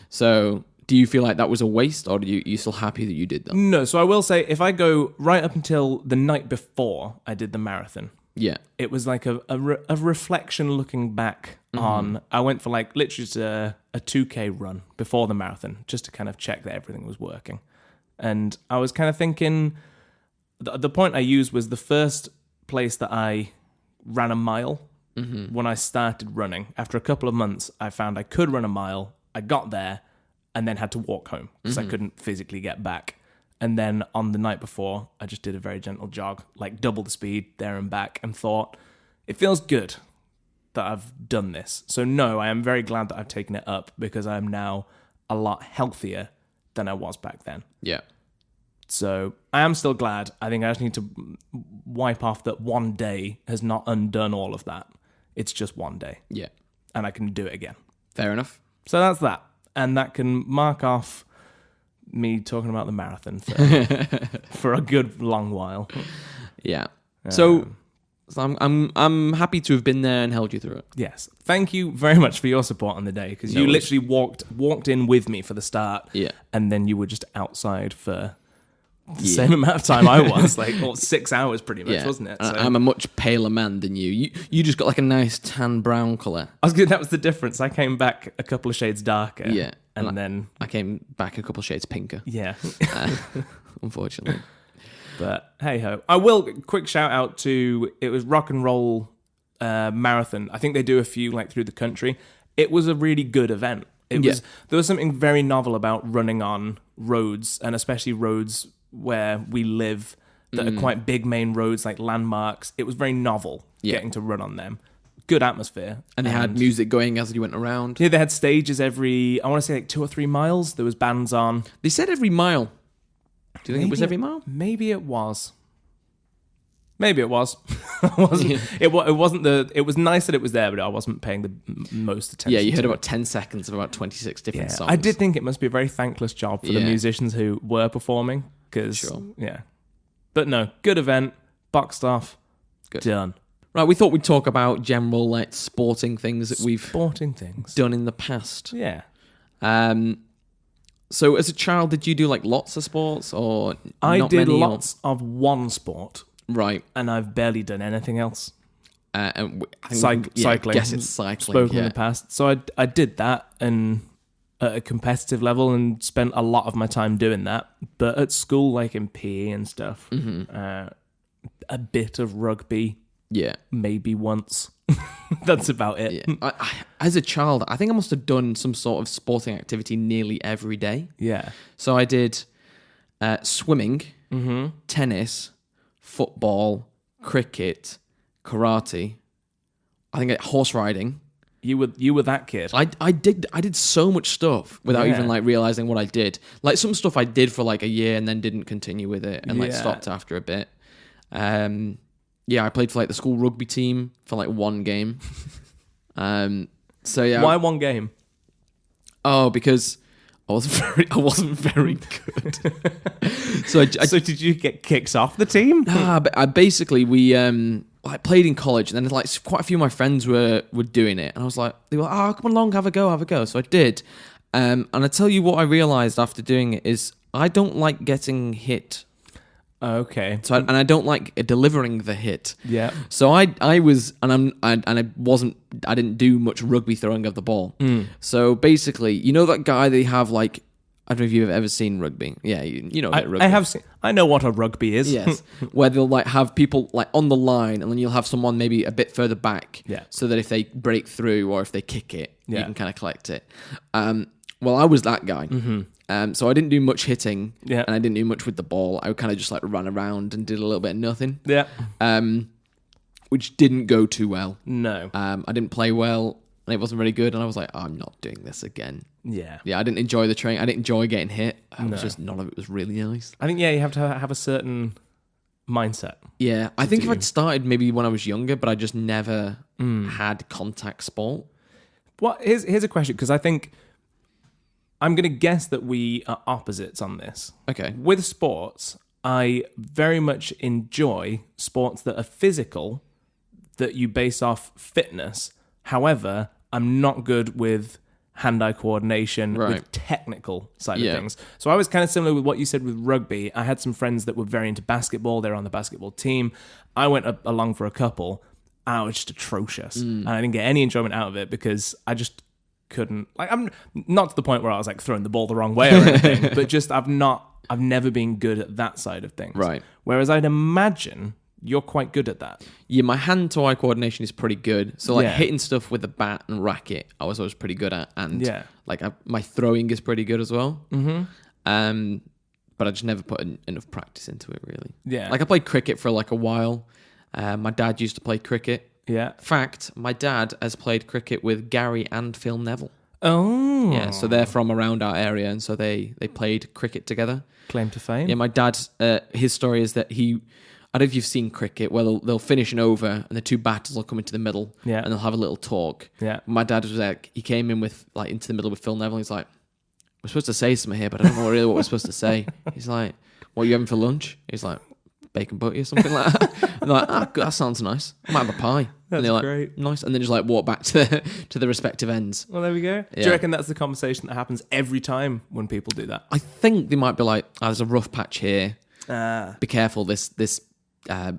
So do you feel like that was a waste, or are you still happy that you did that? No. So I will say, if I go right up until the night before I did the marathon, it was like a reflection looking back on. I went for like literally just a 2K run before the marathon, just to kind of check that everything was working. And I was kind of thinking, the point I used was the first place that I ran a mile when I started running. After a couple of months, I found I could run a mile. I got there and then had to walk home because I couldn't physically get back. And then on the night before, I just did a very gentle jog, like double the speed there and back, and thought, it feels good that I've done this. So no, I am very glad that I've taken it up, because I am now a lot healthier than I was back then. Yeah. So I am still glad. I think I just need to wipe off that one day has not undone all of that. It's just one day. Yeah. And I can do it again. Fair enough. So that's that. And that can mark off me talking about the marathon for a good long while. Yeah. So I'm happy to have been there and held you through it. Yes. Thank you very much for your support on the day, because you literally walked in with me for the start. Yeah. And then you were just outside for the same amount of time I was, like 6 hours pretty much, wasn't it? So, I'm a much paler man than you. You just got like a nice tan brown colour. that was the difference. I came back a couple of shades darker. Yeah. And then I came back a couple shades pinker. Yeah. Unfortunately. But hey ho. I will quick shout out to, it was Rock and Roll Marathon. I think they do a few like through the country. It was a really good event. There was something very novel about running on roads, and especially roads where we live that are quite big main roads, like landmarks. It was very novel getting to run on them. Good atmosphere. And they had music going as you went around. Yeah, they had stages every, I want to say like 2 or 3 miles. There was bands on. They said every mile. Do you think it was every mile? Maybe it was. Maybe it was. It wasn't it was nice that it was there, but I wasn't paying the most attention. Yeah, you heard about 10 seconds of about 26 different songs. I did think it must be a very thankless job for the musicians who were performing. But no, good event, boxed off, good. Done. Right, we thought we'd talk about general like sporting things that we've done in the past. Yeah. So as a child, did you do like lots of sports or I not did many, lots of one sport, Right. and I've barely done anything else. And I think Cycling. I guess it's cycling. Spoken in Yeah. the past. So I did that and at a competitive level and spent a lot of my time doing that. But at school, like in PE and stuff, a bit of rugby, Yeah. maybe once. That's about it. Yeah. As a child, I think I must have done some sort of sporting activity nearly every day. Yeah. So I did swimming, tennis, football, cricket, karate. I think horse riding. You were that kid. I did so much stuff without Yeah. even like realizing what I did. Like some stuff I did for like a year and then didn't continue with it and like Yeah. stopped after a bit. Yeah, I played for like the school rugby team for like one game. So yeah. Why one game? Oh, because I wasn't very good. So So did you get kicked off the team? but I basically we like played in college, and then like quite a few of my friends were doing it, and I was like, they were like, oh, come along, have a go. So I did, and I tell you what I realized after doing it is I don't like getting hit. Okay. So I don't like delivering the hit. Yeah. So I was and I didn't do much rugby throwing of the ball. So basically, you know that guy they have like, I don't know if you've ever seen rugby. Yeah, you know about rugby. I have seen. I know what a rugby is. Yes, where they'll like have people like on the line, and then you'll have someone maybe a bit further back. Yeah. So that if they break through or if they kick it, you Yeah. can kind of collect it. Well, I was that guy. So I didn't do much hitting, Yeah. and I didn't do much with the ball. I kind of just like ran around and did a little bit of nothing. Yeah. Which didn't go too well. No. I didn't play well, and it wasn't very good. And I was like, I'm not doing this again. Yeah. Yeah, I didn't enjoy the training. I didn't enjoy getting hit. It was just none of it was really nice. I think you have to have a certain mindset. Yeah, I think if I'd started maybe when I was younger, but I just never had contact sport. Well, here's a question, because I think I'm going to guess that we are opposites on this. Okay. With sports, I very much enjoy sports that are physical, that you base off fitness. However, I'm not good with hand-eye coordination, Right. with technical side Yeah. of things. So I was kind of similar with what you said with rugby. I had some friends that were very into basketball. They were on the basketball team. I went along for a couple. And I was just atrocious. And I didn't get any enjoyment out of it because I just couldn't. Like, I'm not to the point where I was like throwing the ball the wrong way or anything, but just I've never been good at that side of things. Right. Whereas I'd imagine you're quite good at that. Yeah, my hand-to-eye coordination is pretty good. So like Yeah. hitting stuff with a bat and racket, I was always pretty good at, and Yeah. like my throwing is pretty good as well. But I just never put enough practice into it really. Yeah. Like I played cricket for like a while. My dad used to play cricket. Yeah. Fact, my dad has played cricket with Gary and Phil Neville. Oh. Yeah, so they're from around our area, and so they played cricket together. Claim to fame. Yeah, my dad, his story is that I don't know if you've seen cricket, where they'll finish an over and the two batters will come into the middle, Yeah. and they'll have a little talk. Yeah. My dad was like, he came in with like into the middle with Phil Neville. He's like, we're supposed to say something here, but I don't know really what we're supposed to say. He's like, what are you having for lunch? He's like, bacon butty or something like that. And they're like, that sounds nice. I might have a pie. And they're like, great. nice. And then just like walk back to the respective ends. Well, there we go. Do Yeah. you reckon that's the conversation that happens every time when people do that? I think they might be like, there's a rough patch here. Ah. Be careful. This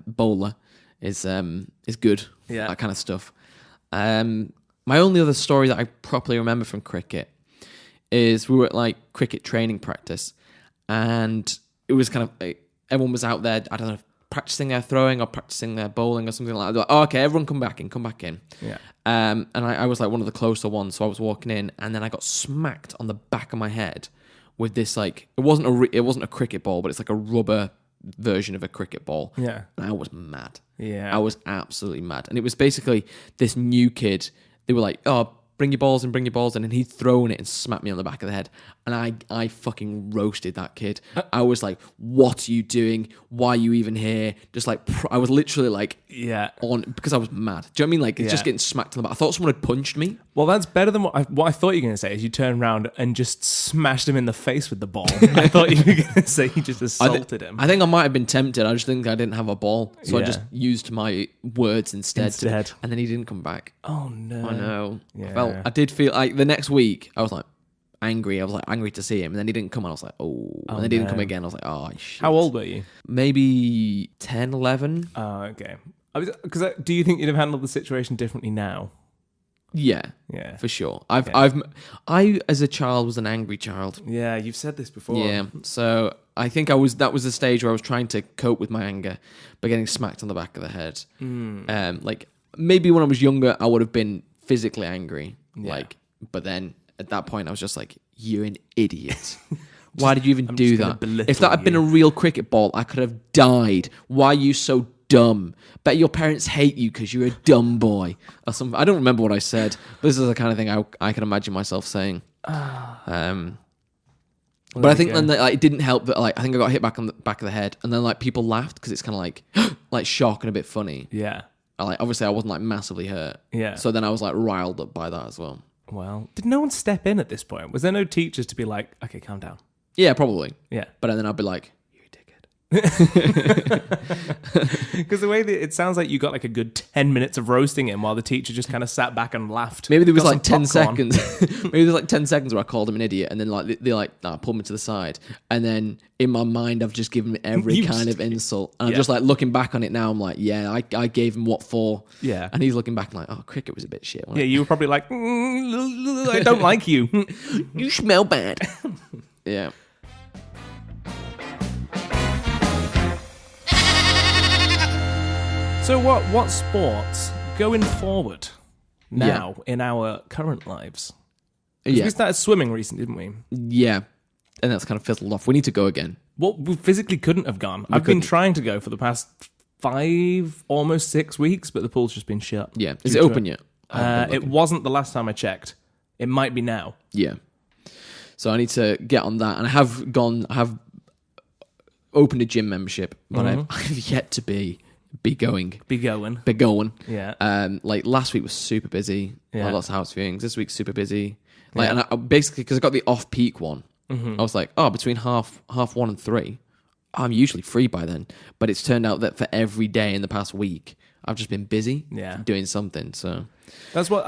bowler is good. Yeah. That kind of stuff. My only other story that I properly remember from cricket is we were at like cricket training practice, and it was kind of like, everyone was out there. I don't know, practicing their throwing or practicing their bowling or something like that. They're like, oh, okay, everyone come back in. Yeah. And I was like one of the closer ones, so I was walking in, and then I got smacked on the back of my head with this like it wasn't a cricket ball, but it's like a rubber version of a cricket ball. Yeah. And I was mad. Yeah. I was absolutely mad. And it was basically this new kid. They were like, oh, bring your balls in. And then he'd thrown it and smacked me on the back of the head. And I fucking roasted that kid. I was like, what are you doing? Why are you even here? Just like, I was literally like, Yeah. on, because I was mad. Do you know what I mean? Like, it's just Yeah. getting smacked on the back. I thought someone had punched me. Well, that's better than what I thought you were going to say. Is you turned around and just smashed him in the face with the ball. I thought you were going to say you just assaulted him. I think I might have been tempted. I just think I didn't have a ball. So I Yeah. just used my words instead. And then he didn't come back. Oh no! I know. Yeah. I did feel like the next week, I was like, angry. I was like angry to see him, and then he didn't come. And I was like, and then he didn't come again. I was like, oh shit. How old were you? Maybe 10, 11. Oh, okay. Because do you think you'd have handled the situation differently now? Yeah, for sure. I as a child was an angry child. Yeah, you've said this before. Yeah, so I think that was the stage where I was trying to cope with my anger by getting smacked on the back of the head. Like maybe when I was younger, I would have been physically angry. Like, but then at that point, I was just like, "You're an idiot. Why did you even do that? If that had been a real cricket ball, I could have died. Why are you so dumb? Bet your parents hate you because you're a dumb boy." Or something. I don't remember what I said, but this is the kind of thing I can imagine myself saying. But I think then it didn't help that I think I got hit back on the back of the head, and then like people laughed because it's kind of like like shock and a bit funny. Yeah. Obviously I wasn't like massively hurt. Yeah. So then I was like riled up by that as well. Well, did no one step in at this point? Was there no teachers to be like, okay, calm down? Yeah, probably. Yeah. But then I'd be like, because the way that it sounds like you got like a good 10 minutes of roasting him while the teacher just kind of sat back and laughed. Maybe there was like 10 seconds. Maybe there was like 10 seconds where I called him an idiot, and then like they pulled me to the side, and then in my mind I've just given him every kind of insult, and I'm just like looking back on it now, I'm like, yeah, I gave him what for? Yeah. And he's looking back like, oh, cricket was a bit shit. Yeah, you were probably like, I don't like you. You smell bad. Yeah. So what sports going forward now in our current lives? We started swimming recently, didn't we? Yeah. And that's kind of fizzled off. We need to go again. Well, we physically couldn't have gone. I've been trying to go for the past 5, almost 6 weeks, but the pool's just been shut. Yeah. Is it open yet? It wasn't the last time I checked. It might be now. Yeah. So I need to get on that. And I have opened a gym membership, but I've yet to be going. Yeah. Like last week was super busy. Yeah. Lots of house viewings. This week's super busy. Like, and I basically, because I got the off-peak one, I was like, between half 1 and 3, I'm usually free by then. But it's turned out that for every day in the past week, I've just been busy doing something. So that's what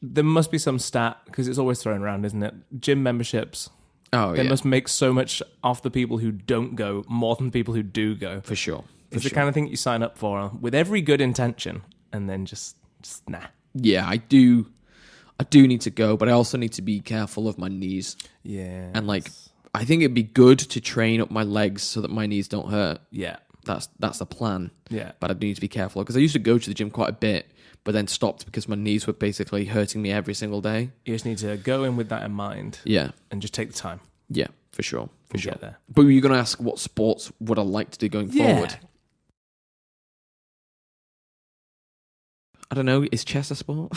there must be some stat, because it's always thrown around, isn't it? Gym memberships. They must make so much off the people who don't go more than people who do go. For sure. It's the kind of thing you sign up for with every good intention, and then just nah. Yeah, I do need to go, but I also need to be careful of my knees. Yeah. And like, I think it'd be good to train up my legs so that my knees don't hurt. Yeah. That's the plan. Yeah. But I do need to be careful, because I used to go to the gym quite a bit, but then stopped because my knees were basically hurting me every single day. You just need to go in with that in mind. Yeah. And just take the time. Yeah, for sure. For sure. Get there. But were you going to ask what sports would I like to do going forward? I don't know. Is chess a sport?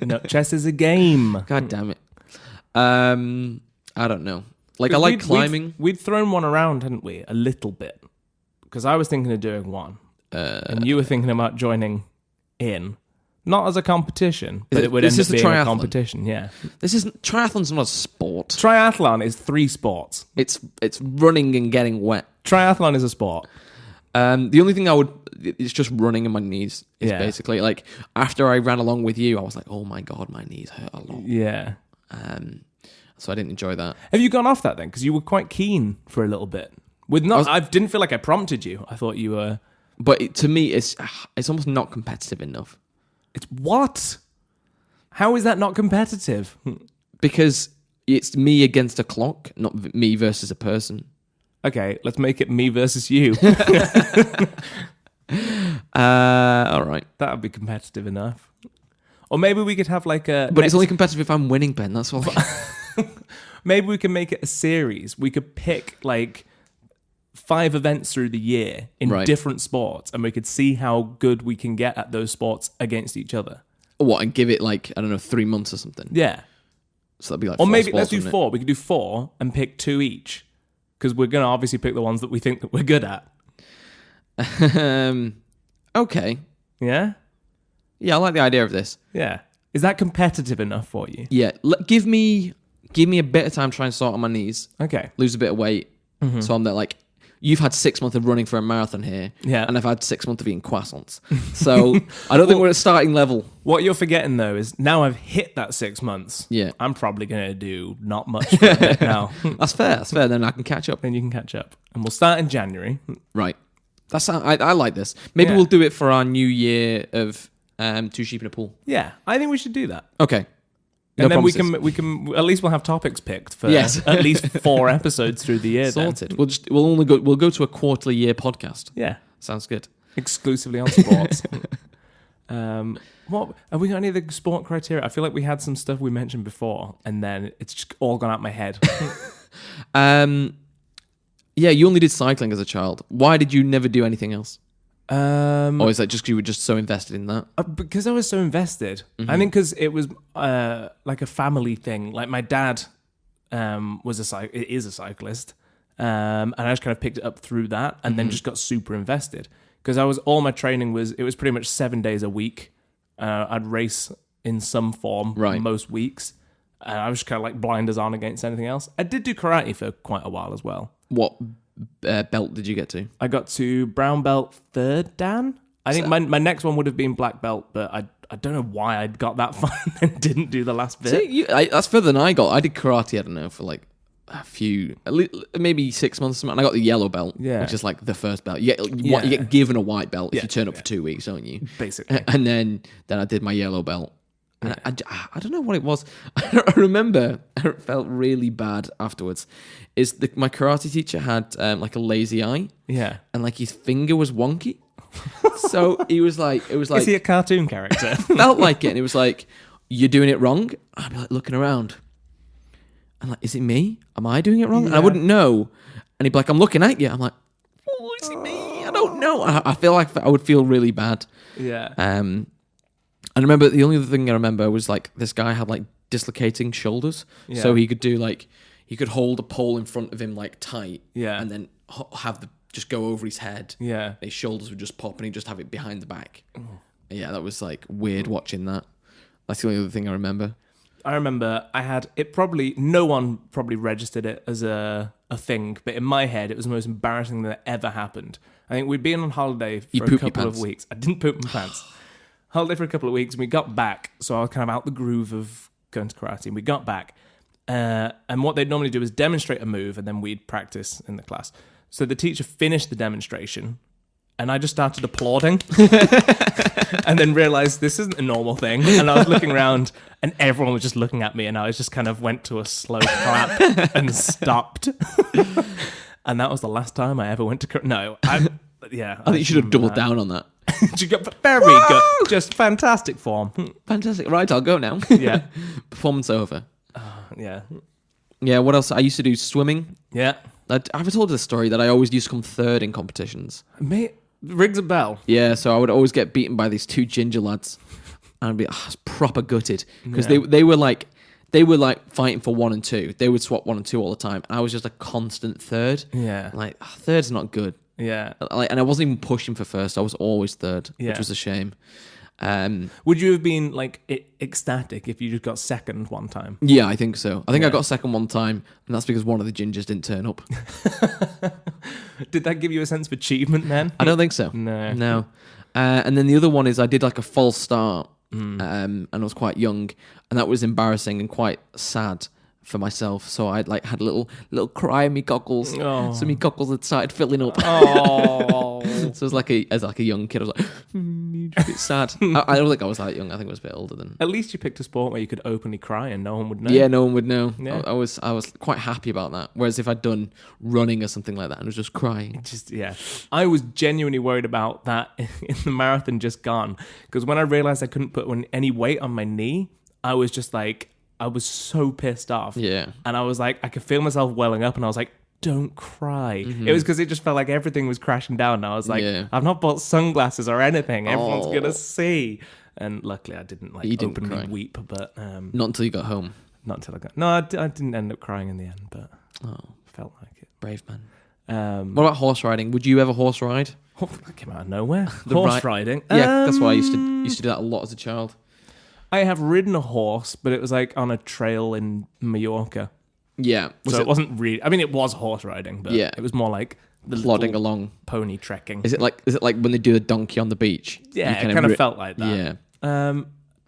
No, chess is a game. God damn it. I don't know. Like, I like climbing. We'd thrown one around, hadn't we? A little bit. Because I was thinking of doing one. And you were thinking about joining in. Not as a competition, but it would end up being a competition. Yeah. Triathlon's not a sport. Triathlon is 3 sports. It's running and getting wet. Triathlon is a sport. The only thing it's just running in my knees. Is basically like, after I ran along with you, I was like, oh my God, my knees hurt a lot. Yeah. So I didn't enjoy that. Have you gone off that then? Because you were quite keen for a little bit. I didn't feel like I prompted you. I thought you were. But to me, it's almost not competitive enough. It's what? How is that not competitive? Because it's me against a clock, not me versus a person. Okay, let's make it me versus you. All right. That would be competitive enough. Or maybe we could have like a... But it's only competitive if I'm winning, Ben. That's all. Maybe we can make it a series. We could pick like 5 events through the year in different sports, and we could see how good we can get at those sports against each other. What, and give it like, I don't know, 3 months or something? Yeah. So that'd be like, or maybe let's do 4. We could do 4 and pick 2 each, because we're going to obviously pick the ones that we think that we're good at. Okay. Yeah? Yeah, I like the idea of this. Yeah. Is that competitive enough for you? Yeah. Give me a bit of time to try and sort on my knees. Okay. Lose a bit of weight. Mm-hmm. So I'm there like, you've had 6 months of running for a marathon here, Yeah. and I've had 6 months of eating croissants. So I don't think we're at starting level. What you're forgetting though is now I've hit that 6 months. Yeah. I'm probably gonna do not much for a bit now. That's fair. That's fair. Then I can catch up. Then you can catch up, and we'll start in January. Right. I like this. Maybe Yeah. we'll do it for our new year of 2 sheep in a pool. Yeah, I think we should do that. Okay. No And then promises. we can at least we'll have topics picked for Yes. at least 4 episodes through the year. then. Sorted. We'll go to a quarterly year podcast. Yeah, Sounds good. exclusively on sports. What have we got? Any of the sport criteria? I feel like we had some stuff we mentioned before, and then it's just all gone out my head. Yeah, you only did cycling as a child. Why did you never do anything else? Or is that just 'cause you were just so invested in that? Because I was so invested. Mm-hmm. I think because it was like a family thing. Like my dad is a cyclist, and I just kind of picked it up through that, and then just got super invested. Because all my training was pretty much 7 days a week. I'd race in some form most weeks. I was just kind of like blinders on against anything else. I did do karate for quite a while as well. What belt did you get to? I got to brown belt 3rd Dan. I think my next one would have been black belt, but I don't know why I got that far and didn't do the last bit. See, that's further than I got. I did karate, I don't know, for like a few, maybe 6 months, and I got the yellow belt, which is like the first belt. You get given a white belt if you turn up for 2 weeks, don't you? Basically. And then I did my yellow belt. And I don't know what it was. I remember it felt really bad afterwards. My karate teacher had like a lazy eye. Yeah. And like his finger was wonky. So it was like Is he a cartoon character? felt like it. And it was like, you're doing it wrong. I'd be like looking around. I'm like, is it me? Am I doing it wrong? And I wouldn't know. And he'd be like, I'm looking at you. I'm like, oh, is it me? I don't know. I feel like I would feel really bad. Yeah. I remember the only other thing I remember was like this guy had like dislocating shoulders, so he could do like he could hold a pole in front of him like tight, and then have just go over his head. Yeah, his shoulders would just pop, and he'd just have it behind the back. Yeah, that was like weird watching that. That's the only other thing I remember. I remember I had it. No one probably registered it as a thing, but in my head, it was the most embarrassing thing that ever happened. I think we'd been on holiday for a couple of weeks. I didn't poop my pants. Holiday for a couple of weeks, and we got back. So I was kind of out the groove of going to karate, and we got back. And what they'd normally do is demonstrate a move, and then we'd practice in the class. So the teacher finished the demonstration, and I just started applauding, and then realized this isn't a normal thing. And I was looking around, and everyone was just looking at me, and I was just kind of went to a slow clap and stopped. And that was the last time I ever went to karate. No, I think you should have doubled down on that. Very good. Just fantastic form. Fantastic. Right, I'll go now. Yeah. Performance over. Yeah. Yeah, what else? I used to do swimming. Yeah. I've told you the story that I always used to come 3rd in competitions. Mate, rings a bell. Yeah, so I would always get beaten by these 2 ginger lads. And I'd be proper gutted. Because they were like fighting for 1 and 2. They would swap 1 and 2 all the time. And I was just a constant 3rd. Yeah. Like, 3rd's not good. Yeah. And I wasn't even pushing for 1st. I was always 3rd, which was a shame. Would you have been like ecstatic if you just got 2nd one time? Yeah, I think so. I think I got 2nd one time, and that's because one of the gingers didn't turn up. Did that give you a sense of achievement then? I don't think so. No. And then the other one is I did like a false start, and I was quite young, and that was embarrassing and quite sad for myself. So I like had a little cry in me goggles. Oh. So me goggles had started filling up. Oh. So as a young kid, I was like, a bit sad. I don't think I was that young. I think I was a bit older than. At least you picked a sport where you could openly cry and no one would know. Yeah, no one would know. Yeah. I was quite happy about that. Whereas if I'd done running or something like that and was just crying. I was genuinely worried about that in the marathon just gone. Because when I realized I couldn't put any weight on my knee, I was just like, I was so pissed off. Yeah. And I was like, I could feel myself welling up and I was like, don't cry. Mm-hmm. It was because it just felt like everything was crashing down. And I was like, I've not bought sunglasses or anything. Everyone's going to see. And luckily I didn't openly cry. Weep. But not until you got home. Not until I got... No, I didn't end up crying in the end, but felt like it. Brave man. What about horse riding? Would you ever horse ride? Oh, that came out of nowhere. Horse riding? Yeah, that's why I used to do that a lot as a child. I have ridden a horse, but it was like on a trail in Mallorca. Yeah. It wasn't really... I mean, it was horse riding, but it was more like plodding along. pony trekking. Is it like when they do a donkey on the beach? Yeah, it kind of felt like that. Yeah.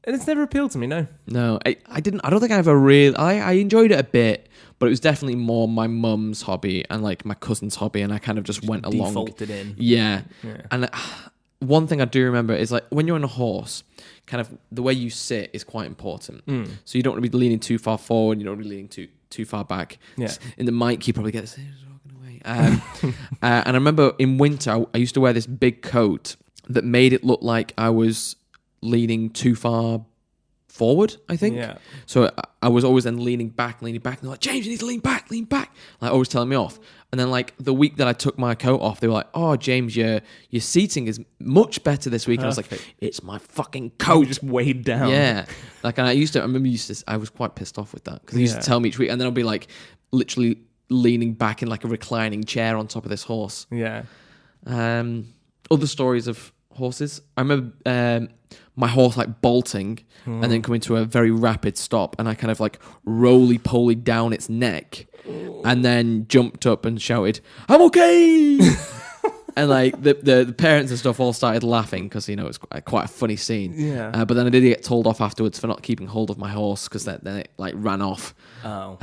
And it's never appealed to me, no. No, I didn't. I don't think I ever really. I enjoyed it a bit, but it was definitely more my mum's hobby and like my cousin's hobby, and I kind of just went along. Defaulted in. Yeah. And one thing I do remember is like when you're on a horse, kind of the way you sit is quite important. So you don't want to be leaning too far forward. You don't want to be leaning too far back. Yeah. In the mic, you probably get this. And I remember in winter, I used to wear this big coat that made it look like I was leaning too far forward, I think. Yeah. So I was always then leaning back. And they're like, James, you need to lean back. Like always telling me off. And then like the week that I took my coat off, they were like, oh, James, your seating is much better this week. Perfect. And I was like, it's my fucking coat. Just weighed down. Yeah. Like, and I was quite pissed off with that because he used to tell me each week. And then I'll be like literally leaning back in like a reclining chair on top of this horse. Yeah. Other stories of horses. I remember my horse like bolting and then coming to a very rapid stop, and I kind of like roly-poly down its neck and then jumped up and shouted, "I'm okay!" And like the parents and stuff all started laughing because, you know, it's quite a funny scene. Yeah. But then I did get told off afterwards for not keeping hold of my horse because then it like ran off. Oh.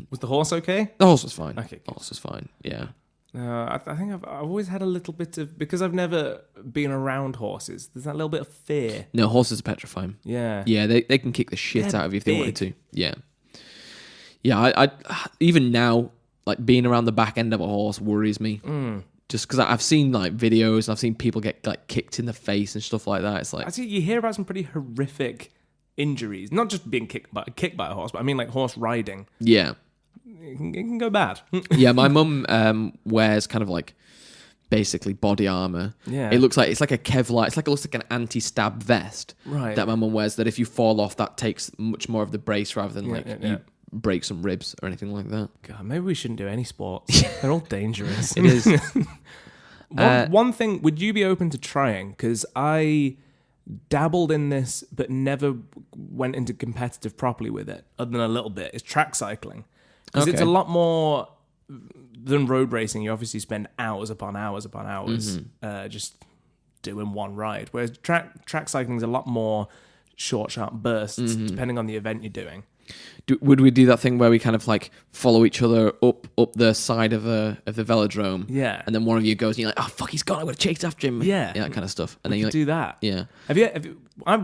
Was the horse okay? The horse was fine. Okay, The horse was fine. Yeah. I think I've always had a little bit of, because I've never been around horses, there's that little bit of fear. No, horses are petrifying. Yeah. Yeah, they can kick the shit They're out of you if they wanted big. to. Yeah. Yeah, I even now, like being around the back end of a horse worries me. Just because I've seen like videos and I've seen people get like kicked in the face and stuff like that. It's like, I see you hear about some pretty horrific injuries, not just being kicked by a horse, but I mean like horse riding. yeah. It can go bad. Yeah, my mum wears kind of like basically body armor. Yeah. It looks like it's like a Kevlar. It looks like an anti-stab vest. Right. That my mum wears. That if you fall off, that takes much more of the brace rather than you break some ribs or anything like that. God, maybe we shouldn't do any sports. They're all dangerous. It is. One thing, would you be open to trying? Because I dabbled in this, but never went into competitive properly with it, other than a little bit. Is track cycling. Because it's a lot more than road racing. You obviously spend hours upon hours upon hours just doing one ride. Whereas track cycling is a lot more short, sharp bursts, depending on the event you're doing. Would we do that thing where we kind of like follow each other up the side of the velodrome? Yeah. And then one of you goes and you're like, oh fuck, he's gone, I'm gonna chase after him. Yeah. That kind of stuff. And then you like, do that. Yeah. Have you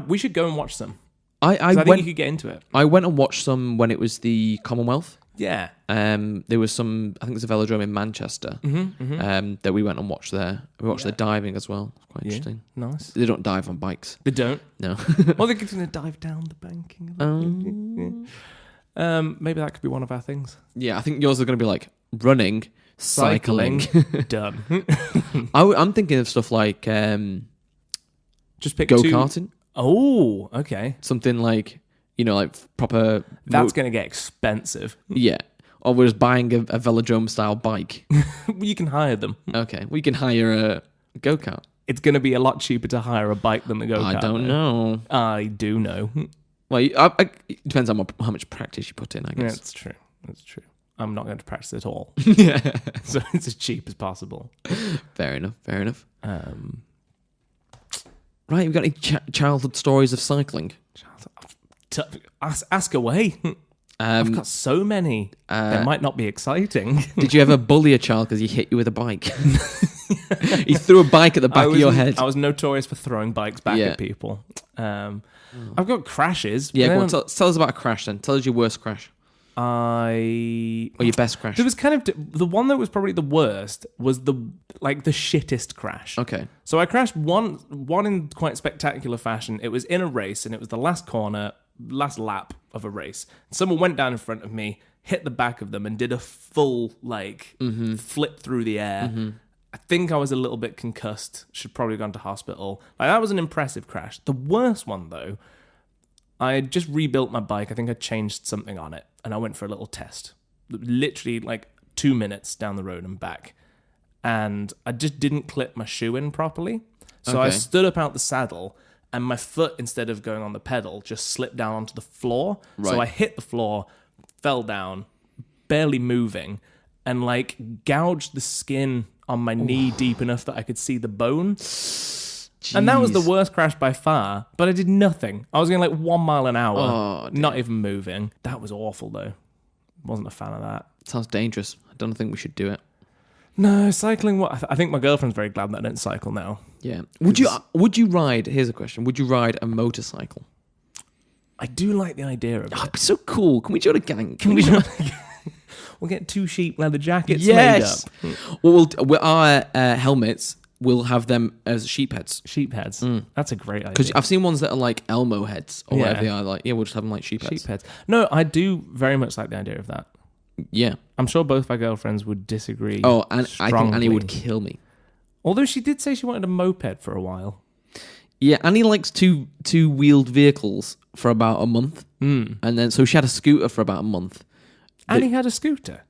we should go and watch some. I think you could get into it. I went and watched some when it was the Commonwealth. Yeah. There was some, I think there's a velodrome in Manchester that we went and watched there. We watched the diving as well. It's quite interesting. Nice. They don't dive on bikes. They don't? No. Well, they're going to dive down the banking. Maybe that could be one of our things. Yeah, I think yours are going to be like running, cycling. Done. I'm thinking of stuff like just pick go-karting. Oh, okay. Something like, you know, like proper... That's going to get expensive. Yeah. Or we're just buying a velodrome-style bike. You can hire them. Okay. We can hire a go-kart. It's going to be a lot cheaper to hire a bike than the go-kart. I don't know. I do know. Well, it depends on how much practice you put in, I guess. Yeah, that's true. That's true. I'm not going to practice at all. Yeah. So it's as cheap as possible. Fair enough. Right, we've got any childhood stories of cycling? Ask away. I've got so many. They might not be exciting. Did you ever bully a child because he hit you with a bike? He threw a bike at the back of your head. I was notorious for throwing bikes back at people. I've got crashes. Yeah, go on, tell us about a crash then. Tell us your worst crash. Or your best crash. There was kind of the one that was probably the worst was the shittest crash. Okay. So I crashed one in quite spectacular fashion. It was in a race and it was the last lap of a race. Someone went down in front of me, hit the back of them, and did a full flip through the air. I think I was a little bit concussed. Should probably have gone to hospital. That was an impressive crash. The worst one though, I had just rebuilt my bike. I think I changed something on it, and I went for a little test. Literally 2 minutes down the road and back, and I just didn't clip my shoe in properly. So I stood up out the saddle, and my foot, instead of going on the pedal, just slipped down onto the floor. Right. So I hit the floor, fell down, barely moving, and like gouged the skin on my knee deep enough that I could see the bone. Jeez. And that was the worst crash by far, but I did nothing. I was going like 1 mile an hour, Oh, dear. not even moving. That was awful though. Wasn't a fan of that. Sounds dangerous. I don't think we should do it. No, cycling. What I think my girlfriend's very glad that I don't cycle now. Yeah. Would you ride? Here's a question. Would you ride a motorcycle? I do like the idea of it. Oh, it'd be so cool. Can we join a gang? We'll get 2 sheep leather jackets Yes. made up. Well, our helmets, we'll have them as sheep heads. Sheep heads. That's a great idea. Because I've seen ones that are like Elmo heads or Yeah. whatever they are. Like, yeah, we'll just have them like sheep heads. Sheep heads. No, I do very much like the idea of that. Yeah. I'm sure both my girlfriends would disagree. Oh, and I think Annie would strongly. kill me. Although she did say she wanted a moped for a while. Yeah, Annie likes two-wheeled vehicles for about a month. And then, so she had a scooter for about a month. Annie had a scooter.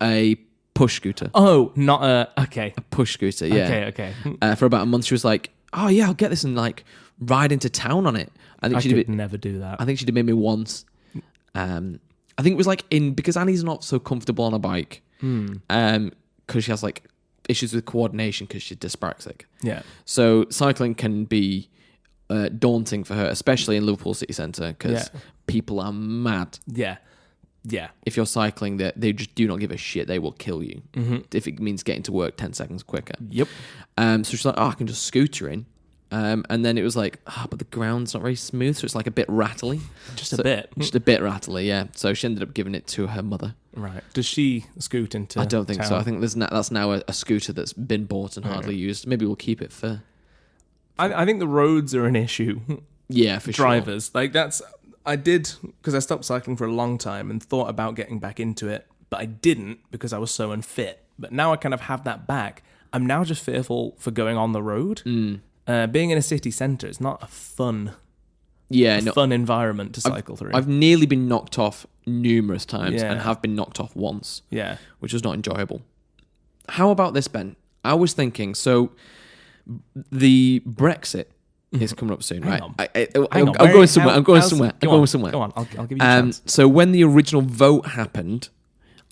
A push scooter. Oh, not a... Okay. A push scooter, yeah. Okay. For about a month, she was like, oh yeah, I'll get this and like ride into town on it. I think I she could did never do that. I think she did maybe once. I think it was like because Annie's not so comfortable on a bike. Because she has like issues with coordination because she's dyspraxic. Yeah. So cycling can be daunting for her, especially in Liverpool city centre, because people are mad. Yeah. If you're cycling, they just do not give a shit. They will kill you if it means getting to work 10 seconds quicker. Yep. So she's like, oh, I can just scooter in. And then it was like, but the ground's not very smooth, so it's like a bit rattly. Just a bit. Just a bit rattly, yeah. So she ended up giving it to her mother. Right. Does she scoot into I don't think so. town? I think that's now a scooter that's been bought and hardly used. Maybe we'll keep it for... I think the roads are an issue. Yeah, for Drivers. Like that's... I did, because I stopped cycling for a long time and thought about getting back into it, but I didn't because I was so unfit. But now I kind of have that back. I'm now just fearful for going on the road. Being in a city centre is not a fun environment to cycle through. I've nearly been knocked off numerous times Yeah. and have been knocked off once, Yeah. which was not enjoyable. How about this, Ben? I was thinking, so the Brexit is coming up soon, right? on. I'm going somewhere. I'm going somewhere. I'm going somewhere. Go on. I'll give you a chance. So when the original vote happened,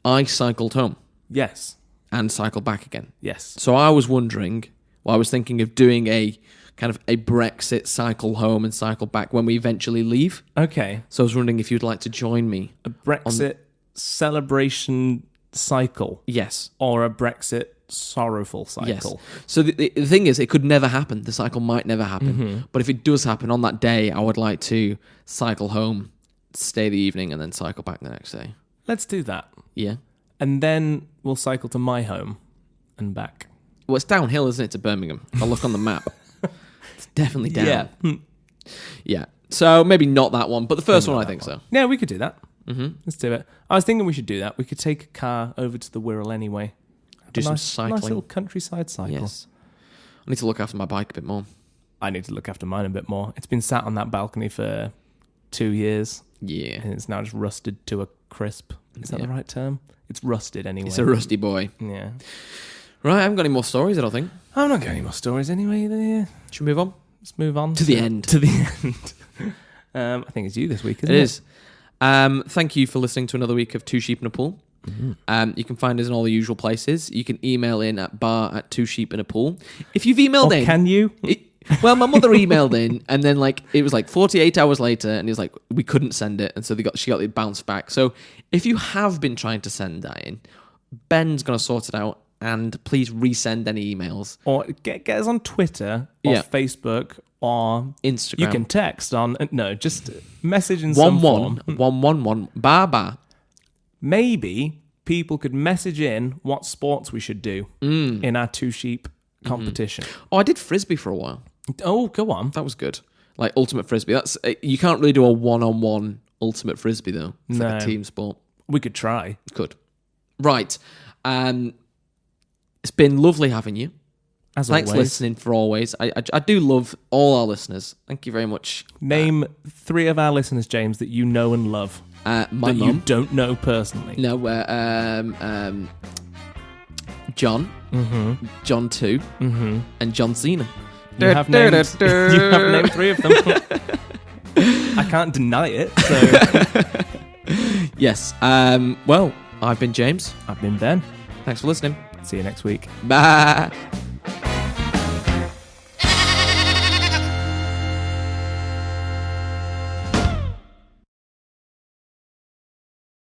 I cycled home Yes. and cycled back again. Yes. So I was wondering, I was thinking of doing a kind of a Brexit cycle home and cycle back when we eventually leave. Okay. So I was wondering if you'd like to join me. A Brexit celebration cycle Yes. or a Brexit sorrowful cycle. Yes. So the thing is, it could never happen. The cycle might never happen. But if it does happen on that day, I would like to cycle home, stay the evening, and then cycle back the next day. Let's do that. Yeah. And then we'll cycle to my home and back. Well, it's downhill, isn't it, to Birmingham? If I look on the map, it's definitely down. Yeah. Yeah. So maybe not that one, but the first one, I think so. Yeah, we could do that. Let's do it. I was thinking we should do that. We could take a car over to the Wirral anyway. Do some Nice cycling. little countryside cycle. Yes. I need to look after my bike a bit more. I need to look after mine a bit more. It's been sat on that balcony for 2 years. Yeah. And it's now just rusted to a crisp. Is that the right term? It's rusted anyway. It's a rusty boy. Yeah. Right, I haven't got any more stories, I don't think. I'm not getting any more stories anyway. Yeah. Should we move on? Let's move on To the end. To the end. I think it's you this week, isn't it? It is. Thank you for listening to another week of Two Sheep in a Pool. You can find us in all the usual places. You can email in at bar@twosheepinapool. If you've emailed in... Can you? Well, my mother emailed in, and then it was 48 hours later, and it was like we couldn't send it, and so she got it bounced back. So if you have been trying to send that in, Ben's gonna sort it out, and please resend any emails Or get us on Twitter or Facebook or Instagram. You can text on just message in some form. 111 bar. Maybe people could message in what sports we should do in our two sheep competition. Oh, I did frisbee for a while. Oh, go on. That was good. Like ultimate frisbee. That's you can't really do a one-on-one ultimate frisbee though. It's like a team sport. We could try. Could. Right. It's been lovely having you. Thanks for listening for always. I do love all our listeners. Thank you very much. Name 3 of our listeners, James, that you know and love. My that mum. you don't know personally. No, John, John 2, and John Cena. You have named 3 of them. I can't deny it. So Yes. Well, I've been James. I've been Ben. Thanks for listening. See you next week. Bye.